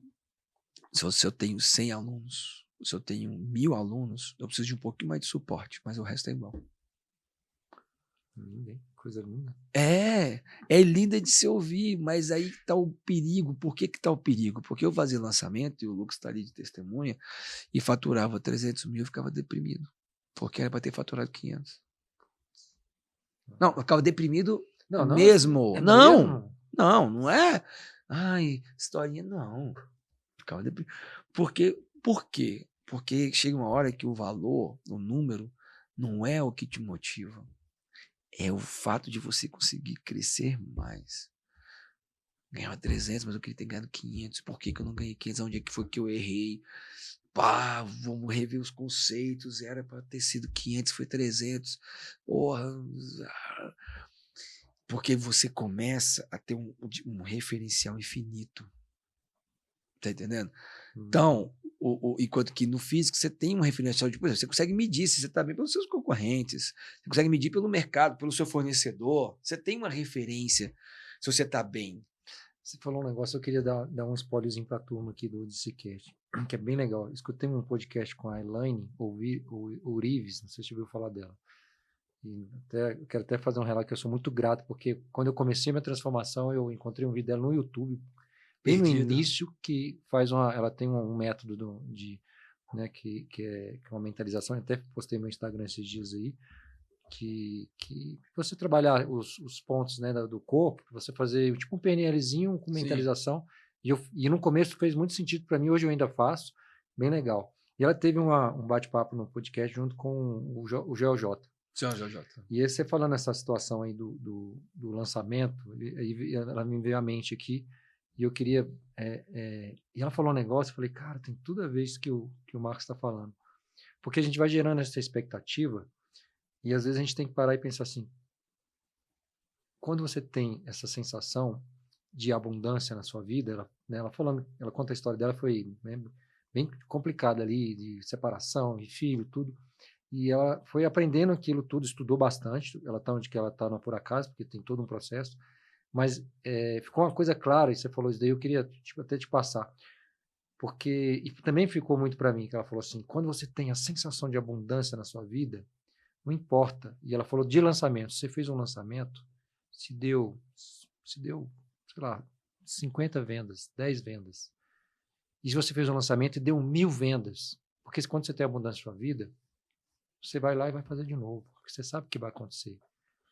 se eu tenho 100 alunos, se eu tenho 1000 alunos, eu preciso de um pouquinho mais de suporte, mas o resto é igual. Coisa linda. É linda de se ouvir, mas aí tá o perigo. Por que tá o perigo? Porque eu fazia lançamento, e o Lucas tá ali de testemunha, e faturava 300 mil, eu ficava deprimido. Porque era para ter faturado 500. Não, eu ficava deprimido mesmo. Não é. Ai, historinha, não. Ficava deprimido. Por quê? Porque chega uma hora que o valor, o número, não é o que te motiva. É o fato de você conseguir crescer mais. Ganhava 300, mas eu queria ter ganhado 500. Por que eu não ganhei 500? Onde é que foi que eu errei? Pá, vamos rever os conceitos. Era para ter sido 500, foi 300. Porra. Porque você começa a ter um referencial infinito. Tá entendendo? Então, enquanto que no físico você tem um referencial de, por exemplo, você consegue medir se você está bem pelos seus concorrentes, você consegue medir pelo mercado, pelo seu fornecedor, você tem uma referência se você está bem. Você falou um negócio, eu queria dar um spoilerzinho para a turma aqui do DCCast, que é bem legal. Eu escutei um podcast com a Elaine Ourives, não sei se você ouviu falar dela. E eu quero até fazer um relato que eu sou muito grato, porque quando eu comecei minha transformação, eu encontrei um vídeo dela no YouTube, bem no início, que ela tem um método né, que é uma mentalização, eu até postei no meu Instagram esses dias aí, que você trabalhar os pontos, né, do corpo, você fazer tipo um PNLzinho com mentalização, e no começo fez muito sentido para mim, hoje eu ainda faço, bem legal. E ela teve um bate-papo no podcast junto com o GeoJ. E aí você falando essa situação aí do lançamento, aí ela me veio à mente aqui, e eu queria... e ela falou um negócio, eu falei, cara, tem tudo a ver isso que o Marcos está falando. Porque a gente vai gerando essa expectativa, e às vezes a gente tem que parar e pensar assim, quando você tem essa sensação de abundância na sua vida, ela conta a história dela, foi, né, bem complicada ali, de separação, de filho, tudo. E ela foi aprendendo aquilo tudo, estudou bastante, ela está onde que ela está, não é por acaso, porque tem todo um processo, mas ficou uma coisa clara, e você falou isso daí, eu queria até te passar, porque, e também ficou muito para mim, que ela falou assim, quando você tem a sensação de abundância na sua vida, não importa, e ela falou de lançamento, você fez um lançamento, se deu, sei lá, 50 vendas, 10 vendas, e se você fez um lançamento e deu 1000 vendas, porque quando você tem abundância na sua vida, você vai lá e vai fazer de novo, porque você sabe o que vai acontecer.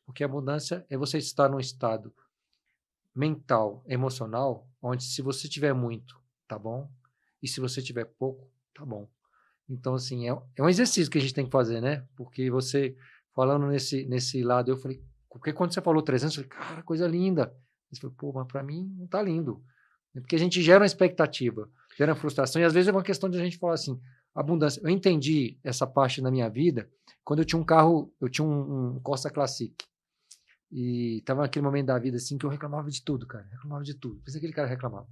Porque a abundância é você estar num estado mental, emocional, onde se você tiver muito, tá bom, e se você tiver pouco, tá bom. Então, assim, é um exercício que a gente tem que fazer, né? Porque você, falando nesse lado, eu falei, porque quando você falou 300, eu falei, cara, coisa linda. Você falou, pô, mas para mim não tá lindo. Porque a gente gera uma expectativa, gera uma frustração, e às vezes é uma questão de a gente falar assim, abundância. Eu entendi essa parte na minha vida quando eu tinha um carro, eu tinha um Corsa Classic. E tava naquele momento da vida assim que eu reclamava de tudo, cara. Reclamava de tudo. Pensei que aquele cara reclamava.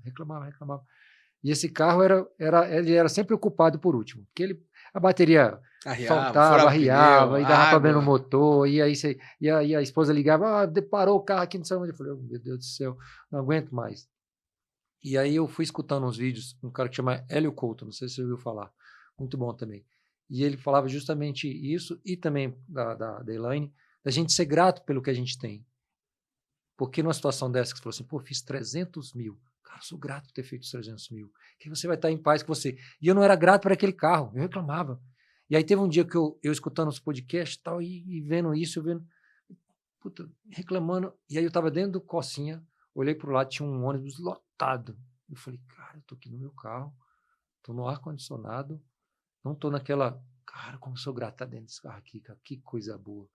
E esse carro ele era sempre ocupado por último. Porque a bateria faltava, arriava, e dava problema no motor, e aí a esposa ligava, parou o carro aqui, não sei onde. Eu falei, oh, meu Deus do céu, não aguento mais. E aí eu fui escutando uns vídeos, um cara que chama Hélio Couto, não sei se você ouviu falar, muito bom também. E ele falava justamente isso, e também da Elaine, da gente ser grato pelo que a gente tem. Porque numa situação dessa que você falou assim, pô, fiz 300 mil, cara, sou grato por ter feito os 300 mil, que você vai estar em paz com você. E eu não era grato por aquele carro, eu reclamava. E aí teve um dia que eu escutando os podcasts e tal, e vendo isso, reclamando, e aí eu estava dentro do Cocinha, Olhei pro lado, tinha um ônibus lotado. Eu falei, cara, eu tô aqui no meu carro, tô no ar-condicionado, não tô naquela... Cara, como eu sou grato estar dentro desse carro aqui, cara, que coisa boa.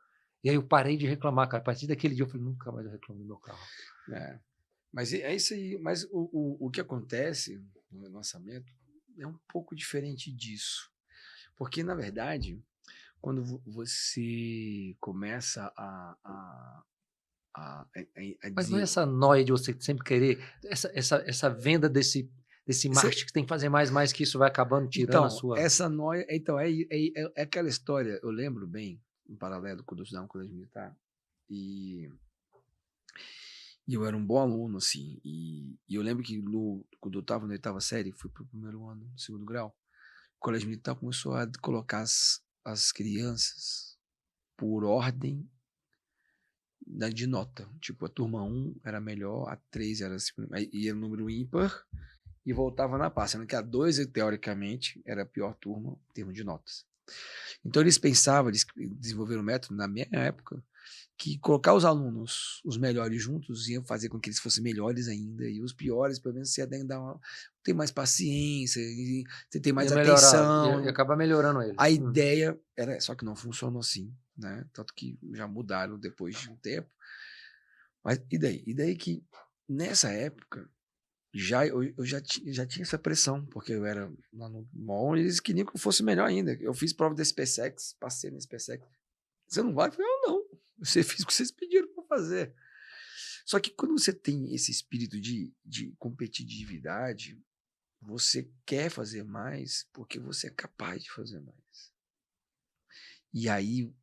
E aí eu parei de reclamar, cara. A partir daquele dia eu falei, nunca mais eu reclamo do meu carro. Mas é isso aí. Mas o que acontece no lançamento é um pouco diferente disso. Porque, na verdade, quando você começa Mas não é essa noia de você sempre querer, essa venda desse marketing que tem que fazer mais, que isso vai acabando tirando a sua... Essa noia... Então, é aquela história, eu lembro bem, em paralelo, quando eu estudava no colégio militar, e eu era um bom aluno, assim, e eu lembro que quando eu estava na 8ª série, fui para o 1º ano, 2º grau, o colégio militar começou a colocar as crianças por ordem de nota. Tipo, a turma 1 era melhor, a 3 era... Aí ia no número ímpar e voltava na par, sendo que a 2, teoricamente, era a pior turma em termos de notas. Então eles pensavam, eles desenvolveram um método, na minha época, que colocar os alunos, os melhores juntos, ia fazer com que eles fossem melhores ainda, e os piores, pelo menos, você ia ter mais paciência, e você ter mais atenção. Ia acabar melhorando eles. A ideia era, só que não funcionou assim, né? Tanto que já mudaram depois de um tempo. Mas e daí? E daí que, nessa época, eu já tinha essa pressão, porque eu era lá no mall e eles queriam que eu fosse melhor ainda. Eu fiz prova da SpaceX, passei na SpaceX. Você não vai? Eu falei, não. Você fez o que vocês pediram para fazer. Só que quando você tem esse espírito de competitividade, você quer fazer mais porque você é capaz de fazer mais. E aí,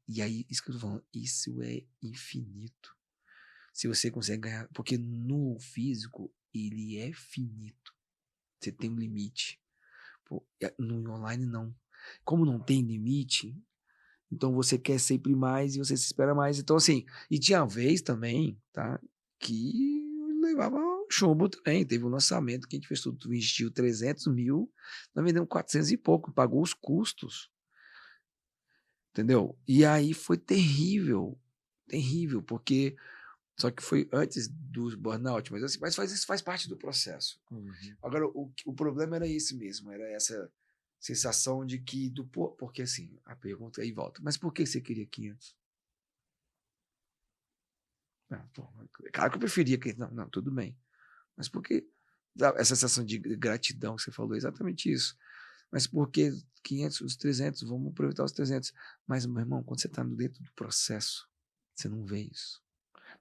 isso que eu tô falando, isso é infinito. Se você consegue ganhar, porque no físico, ele é finito. Você tem um limite. No online, não. Como não tem limite, então você quer sempre mais e você se espera mais. Então, assim, e tinha vez também, tá? Que levava chumbo também. Teve um lançamento que a gente fez tudo, investiu 300 mil, nós vendemos 400 e pouco, pagou os custos. Entendeu? E aí foi terrível. Terrível, porque... Só que foi antes do burnout, mas assim, isso faz parte do processo. Agora, o problema era esse mesmo, era essa sensação de que, porque assim, a pergunta aí volta, mas por que você queria 500? Claro que eu preferia que... Não, tudo bem. Mas por que essa sensação de gratidão que você falou, é exatamente isso. Mas por que 500, os 300? Vamos aproveitar os 300. Mas, meu irmão, quando você está dentro do processo, você não vê isso.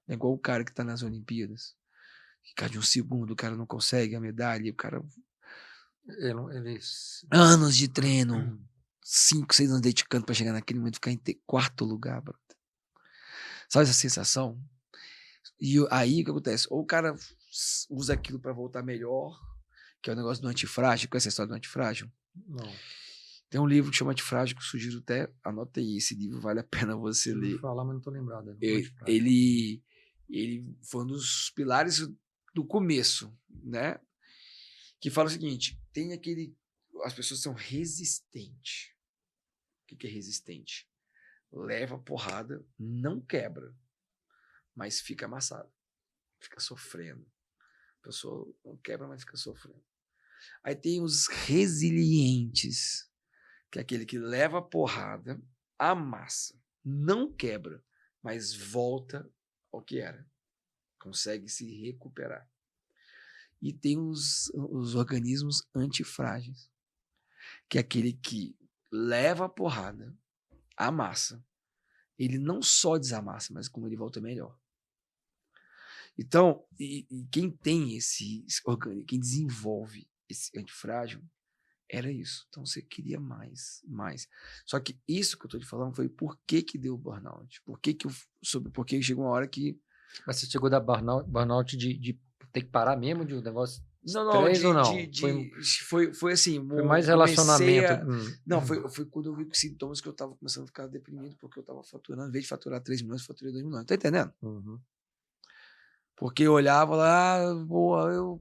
É igual o cara que está nas Olimpíadas. Ficar de um segundo, o cara não consegue a medalha, o cara... Anos de treino, 5, 6 anos dedicando para chegar naquele momento, ficar em 4º lugar, brother. Sabe essa sensação? E aí o que acontece? Ou o cara usa aquilo para voltar melhor, que é o negócio do antifrágil. Conhece a história do antifrágil? Não. Tem um livro que chama Antifrágil, que eu sugiro até, anota aí, esse livro vale a pena você ler. Eu falar, mas não tô lembrado. Ele foi um dos pilares do começo, né? Que fala o seguinte, as pessoas são resistentes. O que é resistente? Leva porrada, não quebra, mas fica amassado, fica sofrendo. A pessoa não quebra, mas fica sofrendo. Aí tem os resilientes, que é aquele que leva porrada, amassa, não quebra, mas volta ao que era. Consegue se recuperar. E tem os organismos antifrágeis, que é aquele que leva a porrada, amassa. Ele não só desamassa, mas como ele volta melhor. Então, e quem tem esse organismo, quem desenvolve esse antifrágil, era isso. Então você queria mais. Só que isso que eu tô te falando foi por que deu o burnout. Porque chegou uma hora que... Mas você chegou da burnout de ter que parar mesmo de um negócio? Não, ou não? Foi assim. Foi mais relacionamento. Não, foi quando eu vi os sintomas que eu tava começando a ficar deprimido, porque eu tava faturando, em vez de faturar 3 milhões, eu faturei 2 milhões. Tá entendendo? Uhum. Porque eu olhava lá,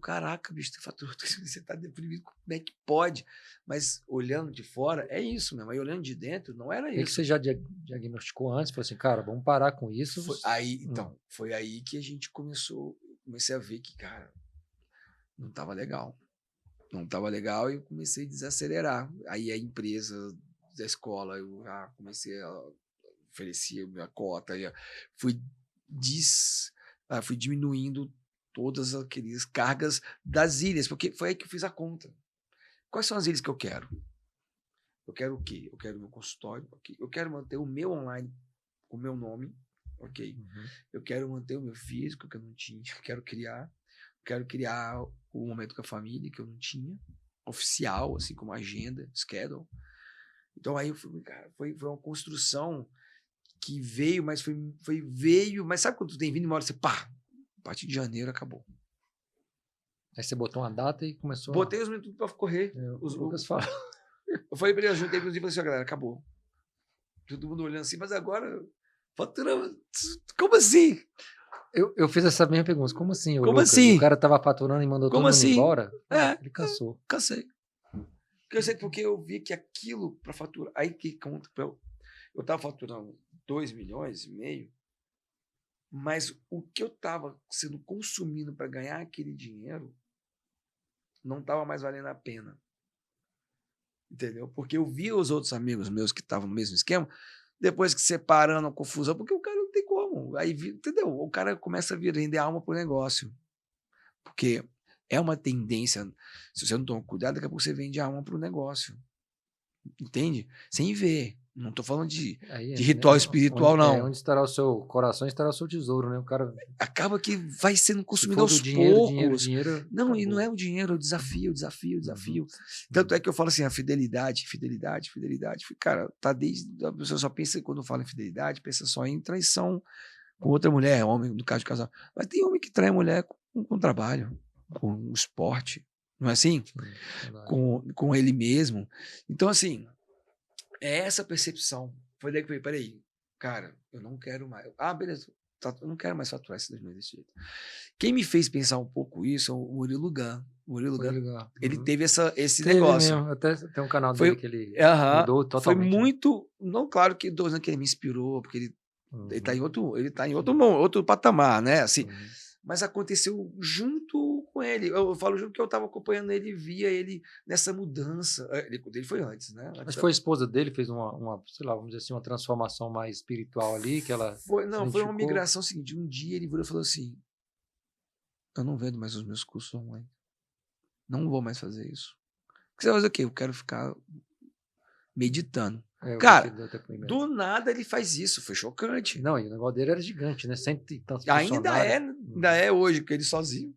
caraca, bicho, você faturou, você tá deprimido, como é que pode? Mas olhando de fora, é isso mesmo. Aí olhando de dentro, não era isso. E que você já diagnosticou antes, falou assim, cara, vamos parar com isso. Foi aí que a gente começou comecei a ver que, cara, não estava legal. Não estava legal e eu comecei a desacelerar. Aí a empresa da escola, eu já comecei a oferecer a minha cota, e fui, fui diminuindo todas aquelas cargas das ilhas, porque foi aí que eu fiz a conta. Quais são as ilhas que eu quero? Eu quero o quê? Eu quero o meu consultório, okay? Eu quero manter o meu online com o meu nome, ok? Eu quero manter o meu físico, que eu não tinha, eu quero criar o momento com a família, que eu não tinha, oficial, assim como agenda, schedule. Então aí eu fui, cara, foi uma construção que veio, mas veio, mas sabe quando tu tem vindo e uma hora você, pá, a partir de janeiro acabou. Aí você botou uma data e começou Botei os minutos para correr. O Lucas fala. Eu falei pra ele, eu juntei inclusive e falei assim, galera, acabou. Todo mundo olhando assim, mas agora faturamos. Como assim? Eu fiz essa mesma pergunta. Como assim, Como Lucas? assim? O cara tava faturando e mandou Como todo mundo assim? embora? Ele cansou. Cansei. Porque eu vi que aquilo para faturar. Aí que conta. Eu tava faturando 2,5 milhões, mas o que eu tava sendo consumindo para ganhar aquele dinheiro não tava mais valendo a pena. Entendeu? Porque eu vi os outros amigos meus que estavam no mesmo esquema, depois que separando a confusão, porque o cara não tem como. Aí, entendeu? O cara começa a vender alma pro negócio. Porque é uma tendência. Se você não toma cuidado, daqui a pouco você vende a alma pro negócio. Entende? Sem ver. Não tô falando de ritual espiritual, não. Onde estará o seu coração, estará o seu tesouro, né? O cara acaba que vai sendo consumido aos poucos. Não, acabou. E não é o dinheiro, é o desafio. Tanto é que eu falo assim, a fidelidade. Cara, tá desde. A pessoa só pensa, quando fala em fidelidade, pensa só em traição com outra mulher, homem, no caso de casal. Mas tem homem que trai mulher com trabalho, com esporte. Não é assim? Com ele mesmo. Então, assim, é essa percepção. Foi daí que eu falei, peraí, cara, eu não quero mais. Beleza, eu não quero mais faturar esse 2000 desse jeito. Quem me fez pensar um pouco isso é o Murilo Gun. Murilo Gun, ele teve esse negócio. Mesmo. Até tem um canal dele que ele mudou totalmente. Foi muito, não claro que que ele me inspirou, porque ele tá em outro patamar, né? Assim, mas aconteceu junto com ele. Eu falo junto que eu estava acompanhando ele, via ele nessa mudança. Ele foi antes, né? Mas foi a esposa dele, fez uma, sei lá, vamos dizer assim, uma transformação mais espiritual ali, que ela... Foi uma migração seguinte. Um dia ele virou e falou assim, eu não vendo mais os meus cursos online. Não vou mais fazer isso. Você vai fazer o quê? Eu quero ficar meditando. Cara, do nada ele faz isso, foi chocante. Não, e o negócio dele era gigante, né? 100 e tantos ainda é hoje, porque ele sozinho.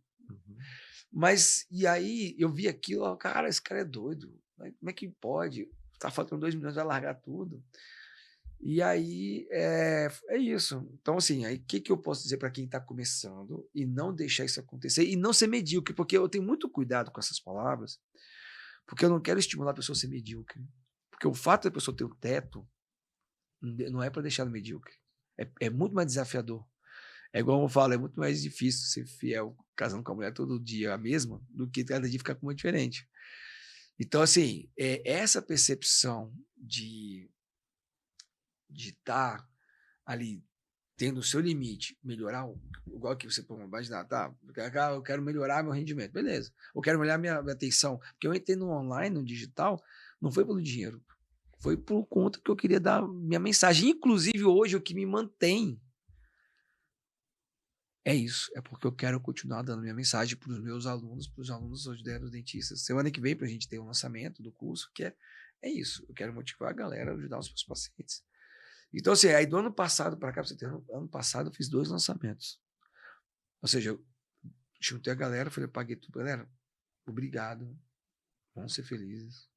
Mas, e aí, eu vi aquilo, cara, esse cara é doido. Como é que pode? Tá faltando 2 milhões, vai largar tudo. E aí, é isso. Então, assim, aí o que eu posso dizer para quem está começando e não deixar isso acontecer e não ser medíocre, porque eu tenho muito cuidado com essas palavras, porque eu não quero estimular a pessoa a ser medíocre. Porque o fato da pessoa ter o teto não é para deixar ela medíocre. É muito mais desafiador. É igual eu falo, é muito mais difícil ser fiel casando com a mulher todo dia a mesma do que cada dia ficar com uma diferente. Então, assim, essa percepção de estar ali tendo o seu limite, melhorar, igual que você pode imaginar, tá? Eu quero melhorar meu rendimento, beleza. Eu quero melhorar minha atenção, porque eu entrei no online, no digital, não foi pelo dinheiro, foi por conta que eu queria dar minha mensagem. Inclusive, hoje, o que me mantém é isso, é porque eu quero continuar dando minha mensagem para os meus alunos, para os alunos dos dentistas. Semana que vem, para a gente ter um lançamento do curso, que é isso. Eu quero motivar a galera a ajudar os meus pacientes. Então, assim, aí do ano passado para cá, pra você ter, ano passado eu fiz 2 lançamentos. Ou seja, eu juntei a galera, falei, eu paguei tudo. Galera, obrigado, vamos ser felizes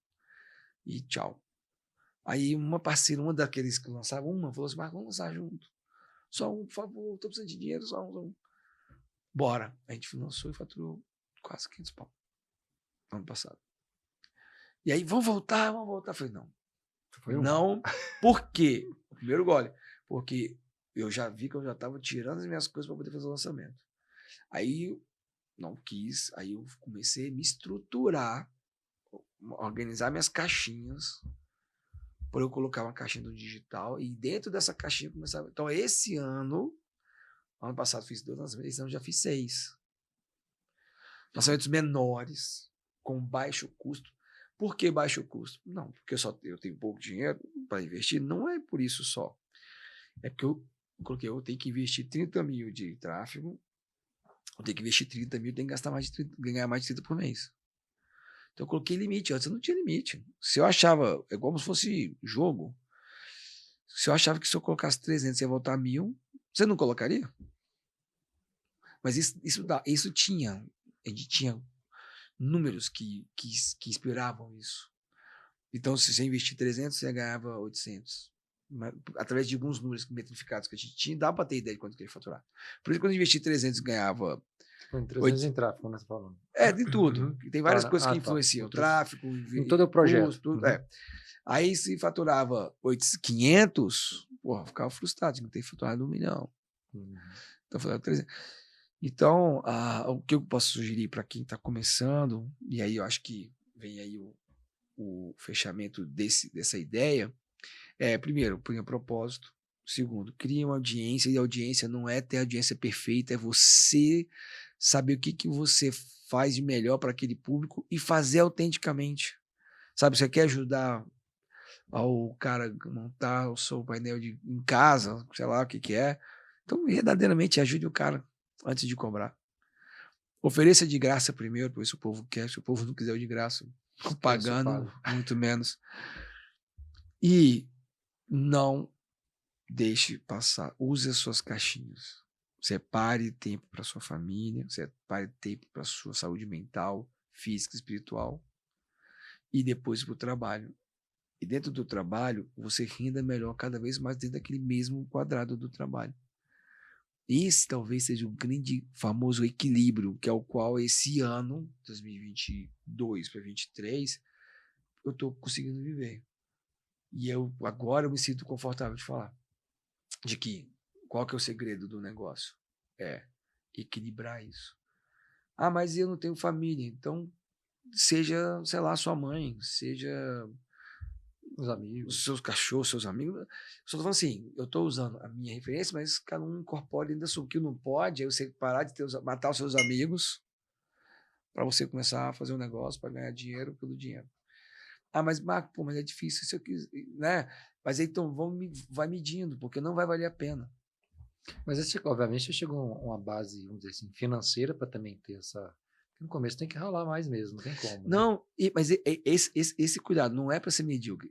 e tchau. Aí uma parceira, uma daqueles que lançavam, falou assim, mas vamos lançar junto. Só um, por favor, estou precisando de dinheiro, só um. Bora. A gente lançou e faturou quase 500 pau. Ano passado. E aí, vamos voltar. Eu falei, não. Não, por quê? O primeiro gole. Porque eu já vi que eu já estava tirando as minhas coisas para poder fazer o lançamento. Aí, não quis. Aí eu comecei a me estruturar, organizar minhas caixinhas, para eu colocar uma caixinha do digital e dentro dessa caixinha começar. Então, esse ano passado fiz 2 lançamentos, esse ano já fiz 6. Lançamentos menores, com baixo custo. Por que baixo custo? Não, porque eu tenho pouco dinheiro para investir. Não é por isso só. É porque eu tenho que investir 30 mil de tráfego, eu tenho que investir 30 mil, tenho que gastar ganhar mais de 30 por mês. Então eu coloquei limite. Antes eu não tinha limite. Se eu achava, é como se fosse jogo. Se eu achava que se eu colocasse 300 ia voltar 1.000, você não colocaria? Mas isso tinha. A gente tinha números que inspiravam isso. Então, se você investir 300, você ganhava 800. Através de alguns números metrificados que a gente tinha, dá para ter ideia de quanto que ia faturar. Por isso, quando eu investi 300, ganhava... Em 300 em tráfego, né, você tá falando. De tudo. Uhum. Tem várias coisas que influenciam. Tráfego, em todo o projeto. Custo, tudo, Aí, se faturava 500, porra, eu ficava frustrado, tinha que ter faturado 1 milhão. Então, eu falei, 300. Então, o que eu posso sugerir para quem está começando, e aí eu acho que vem aí o fechamento dessa ideia, primeiro, põe um propósito. Segundo, cria uma audiência, e a audiência não é ter a audiência perfeita, é você saber o que você faz de melhor para aquele público e fazer autenticamente. Sabe, você quer ajudar ao cara montar o seu painel em casa, sei lá o que é, então verdadeiramente ajude o cara antes de cobrar. Ofereça de graça primeiro, pois se o povo quer, se o povo não quiser de graça, pagando, muito menos. E não deixe passar, use as suas caixinhas. Separe tempo para sua família, separe tempo para sua saúde mental, física, espiritual, e depois para o trabalho. E dentro do trabalho, você renda melhor cada vez mais dentro daquele mesmo quadrado do trabalho. Esse talvez seja o grande, famoso equilíbrio, que é o qual esse ano, 2022 para 2023, eu estou conseguindo viver. E agora eu me sinto confortável de falar de que qual que é o segredo do negócio? É equilibrar isso. Mas eu não tenho família, então seja, sei lá, sua mãe, seja os amigos, os seus cachorros, seus amigos. Só tô falando assim, eu tô usando a minha referência, mas cada um incorpora dentro da sua. O que não pode é você parar de matar os seus amigos para você começar a fazer um negócio para ganhar dinheiro pelo dinheiro. Mas Marco, mas é difícil isso aqui, né? Mas aí, então vai medindo, porque não vai valer a pena. Mas obviamente você chegou a uma base, vamos dizer assim, financeira para também ter essa. No começo tem que ralar mais mesmo, não tem como. Não, né? Mas esse cuidado não é para ser medíocre.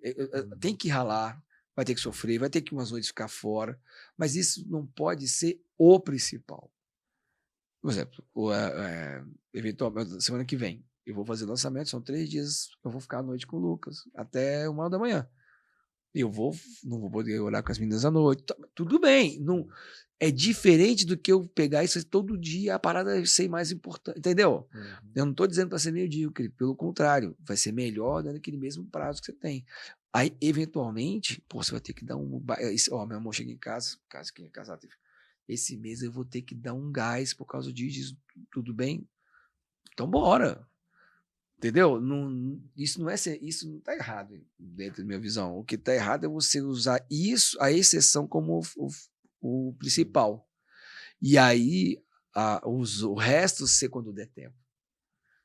Tem que ralar, vai ter que sofrer, vai ter que umas noites ficar fora, mas isso não pode ser o principal. Por exemplo, eventualmente, semana que vem, eu vou fazer lançamento, são 3 dias, eu vou ficar à noite com o Lucas, até 1h da manhã. Eu não vou poder orar com as meninas à noite. Tudo bem, não é diferente do que eu pegar isso todo dia, a parada ser mais importante, entendeu? Eu não estou dizendo para ser medíocre, pelo contrário, vai ser melhor dando aquele mesmo prazo que você tem. Aí, eventualmente, você vai ter que dar meu amor chega em casa, quem é casado, esse mês eu vou ter que dar um gás por causa disso, tudo bem? Então bora. Entendeu? Isso não está errado dentro da minha visão. O que está errado é você usar isso, a exceção, como o principal. E aí o resto ser quando der tempo.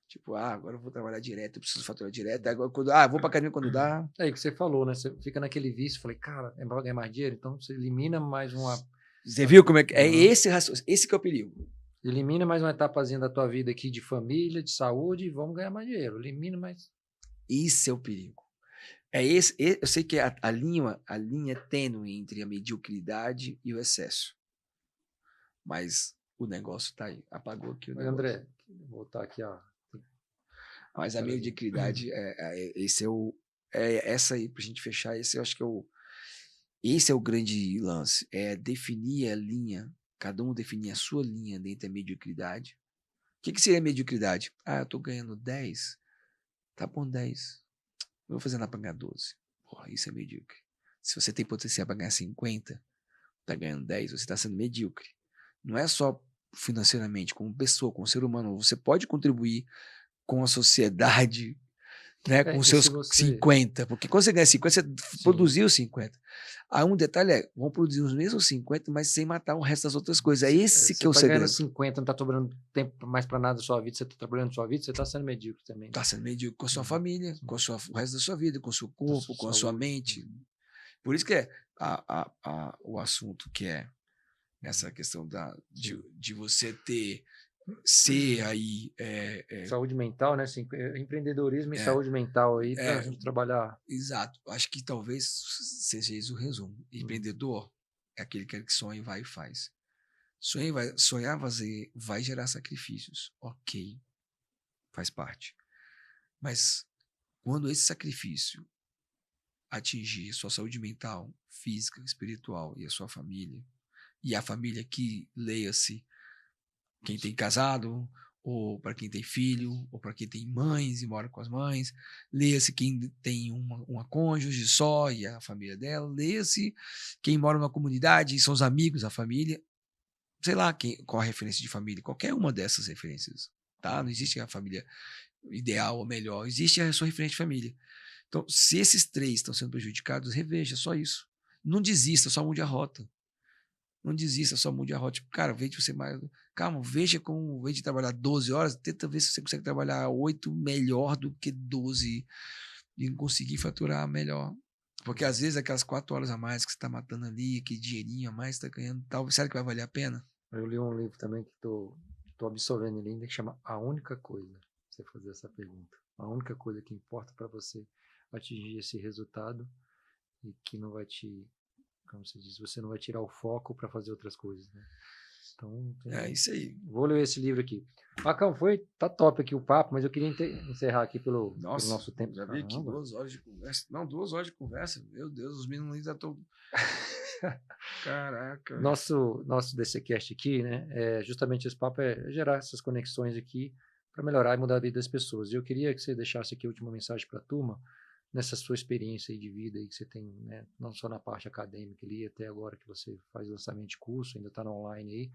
Tipo, agora eu vou trabalhar direto, eu preciso faturar direto. Agora, eu vou para academia quando dá. É o que você falou, né? Você fica naquele vício. Falei, cara, é para ganhar mais dinheiro, então você elimina mais uma. Você viu como é que é? Esse que é o perigo. Elimina mais uma etapazinha da tua vida aqui de família, de saúde, e vamos ganhar mais dinheiro. Elimina mais. Isso é o perigo. Eu sei que a linha é tênue entre a mediocridade e o excesso. Mas o negócio tá aí. Apagou aqui o negócio. André, vou voltar aqui, ó. Mas a mediocridade, essa aí, pra gente fechar, esse eu acho que esse é o grande lance. É definir a linha. Cada um definir a sua linha dentro da mediocridade. O que seria mediocridade? Eu tô ganhando 10. Tá bom, 10. Eu vou fazer nada pra ganhar 12. Porra, isso é medíocre. Se você tem potencial para ganhar 50, tá ganhando 10, você tá sendo medíocre. Não é só financeiramente, como pessoa, como ser humano. Você pode contribuir com a sociedade, né, com os E se seus você... 50, porque quando você ganha 50, você Sim. produziu 50. Aí um detalhe é, vão produzir os mesmos 50, mas sem matar o resto das outras coisas. É esse que é o Você tá ganhando segredo. 50, não tá sobrando tempo mais pra nada da sua vida, você tá trabalhando na sua vida, você tá sendo medíocre também. Tá sendo medíocre com a sua Uhum. família, Sim. com o resto da sua vida, com o seu corpo, sua com a sua saúde. mente. Por isso que é o assunto que é essa questão de você ser aí... Saúde mental, né? Assim, empreendedorismo e saúde mental aí pra gente trabalhar. Exato. Acho que talvez seja esse o resumo. Empreendedor é aquele que sonha, vai e faz. Sonhar vai gerar sacrifícios. Ok, faz parte. Mas quando esse sacrifício atingir sua saúde mental, física, espiritual e a sua família, e a família que, leia-se, quem tem casado, ou para quem tem filho, ou para quem tem mães e mora com as mães, leia-se quem tem uma cônjuge só e a família dela, leia-se quem mora numa comunidade e são os amigos, a família, sei lá qual a referência de família, qualquer uma dessas referências, tá? Não existe a família ideal ou melhor, existe a sua referência de família. Então, se esses 3 estão sendo prejudicados, reveja, só isso. Não desista, só mude a rota. Não desista, só mude a rota. Tipo, cara, veja você mais. Calma, veja como, ao invés de trabalhar 12 horas, tenta ver se você consegue trabalhar 8 melhor do que 12 e conseguir faturar melhor. Porque às vezes aquelas 4 horas a mais que você está matando ali, aquele dinheirinho a mais que está ganhando, tal, será que vai valer a pena? Eu li um livro também que tô absorvendo ele ainda, que chama A Única Coisa. Você fazer essa pergunta. A única coisa que importa para você atingir esse resultado e que não vai te, como você diz, você não vai tirar o foco para fazer outras coisas, né? Então, É isso aí. Vou ler esse livro aqui. Macão, tá top aqui o papo, mas eu queria encerrar aqui pelo nosso tempo. Já vi aqui 2 horas de conversa. Não, 2 horas de conversa. Meu Deus, os meninos ainda estão... Caraca. Nosso DCcast aqui, né? Justamente esse papo é gerar essas conexões aqui para melhorar e mudar a vida das pessoas. E eu queria que você deixasse aqui a última mensagem para a turma, nessa sua experiência aí de vida aí que você tem, né? Não só na parte acadêmica ali, até agora que você faz lançamento de curso, ainda está no online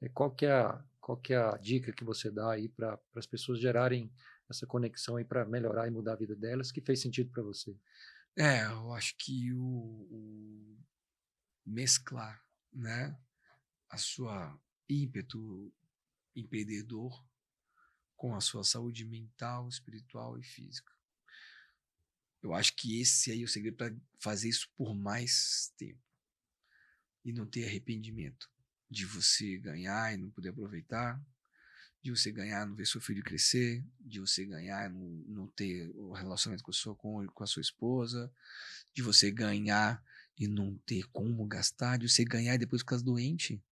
aí. Qual que é a dica que você dá aí para as pessoas gerarem essa conexão aí para melhorar e mudar a vida delas, que fez sentido para você? Eu acho que o mesclar, né, a sua ímpeto empreendedor com a sua saúde mental, espiritual e física. Eu acho que esse aí é o segredo para fazer isso por mais tempo e não ter arrependimento de você ganhar e não poder aproveitar, de você ganhar e não ver seu filho crescer, de você ganhar e não ter o relacionamento com a sua esposa, de você ganhar e não ter como gastar, de você ganhar e depois ficar doente,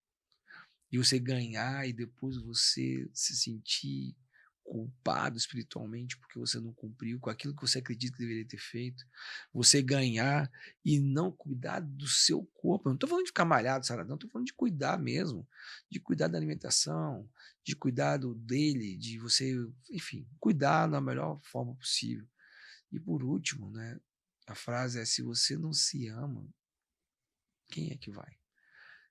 de você ganhar e depois você se sentir culpado espiritualmente porque você não cumpriu com aquilo que você acredita que deveria ter feito, você ganhar e não cuidar do seu corpo. Eu não estou falando de ficar malhado, saradão, estou falando de cuidar mesmo, de cuidar da alimentação, de cuidar dele, de você, enfim, cuidar da melhor forma possível. E por último, né, a frase é: se você não se ama, quem é que vai?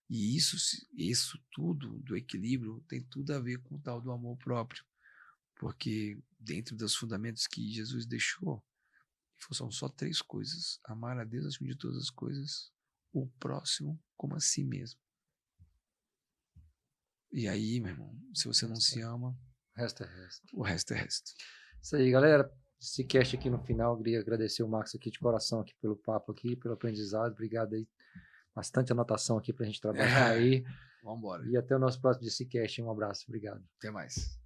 E isso tudo do equilíbrio tem tudo a ver com o tal do amor próprio. Porque dentro dos fundamentos que Jesus deixou, são só 3 coisas: amar a Deus acima de todas as coisas, o próximo como a si mesmo. E aí, meu irmão, se você não se ama, O resto é resto. O resto é resto. Isso aí, galera. Esse cast aqui no final, eu queria agradecer o Max aqui de coração aqui pelo papo aqui, pelo aprendizado. Obrigado aí. Bastante anotação aqui pra gente trabalhar aí. Vamos embora. E até o nosso próximo DCcast. Um abraço. Obrigado. Até mais.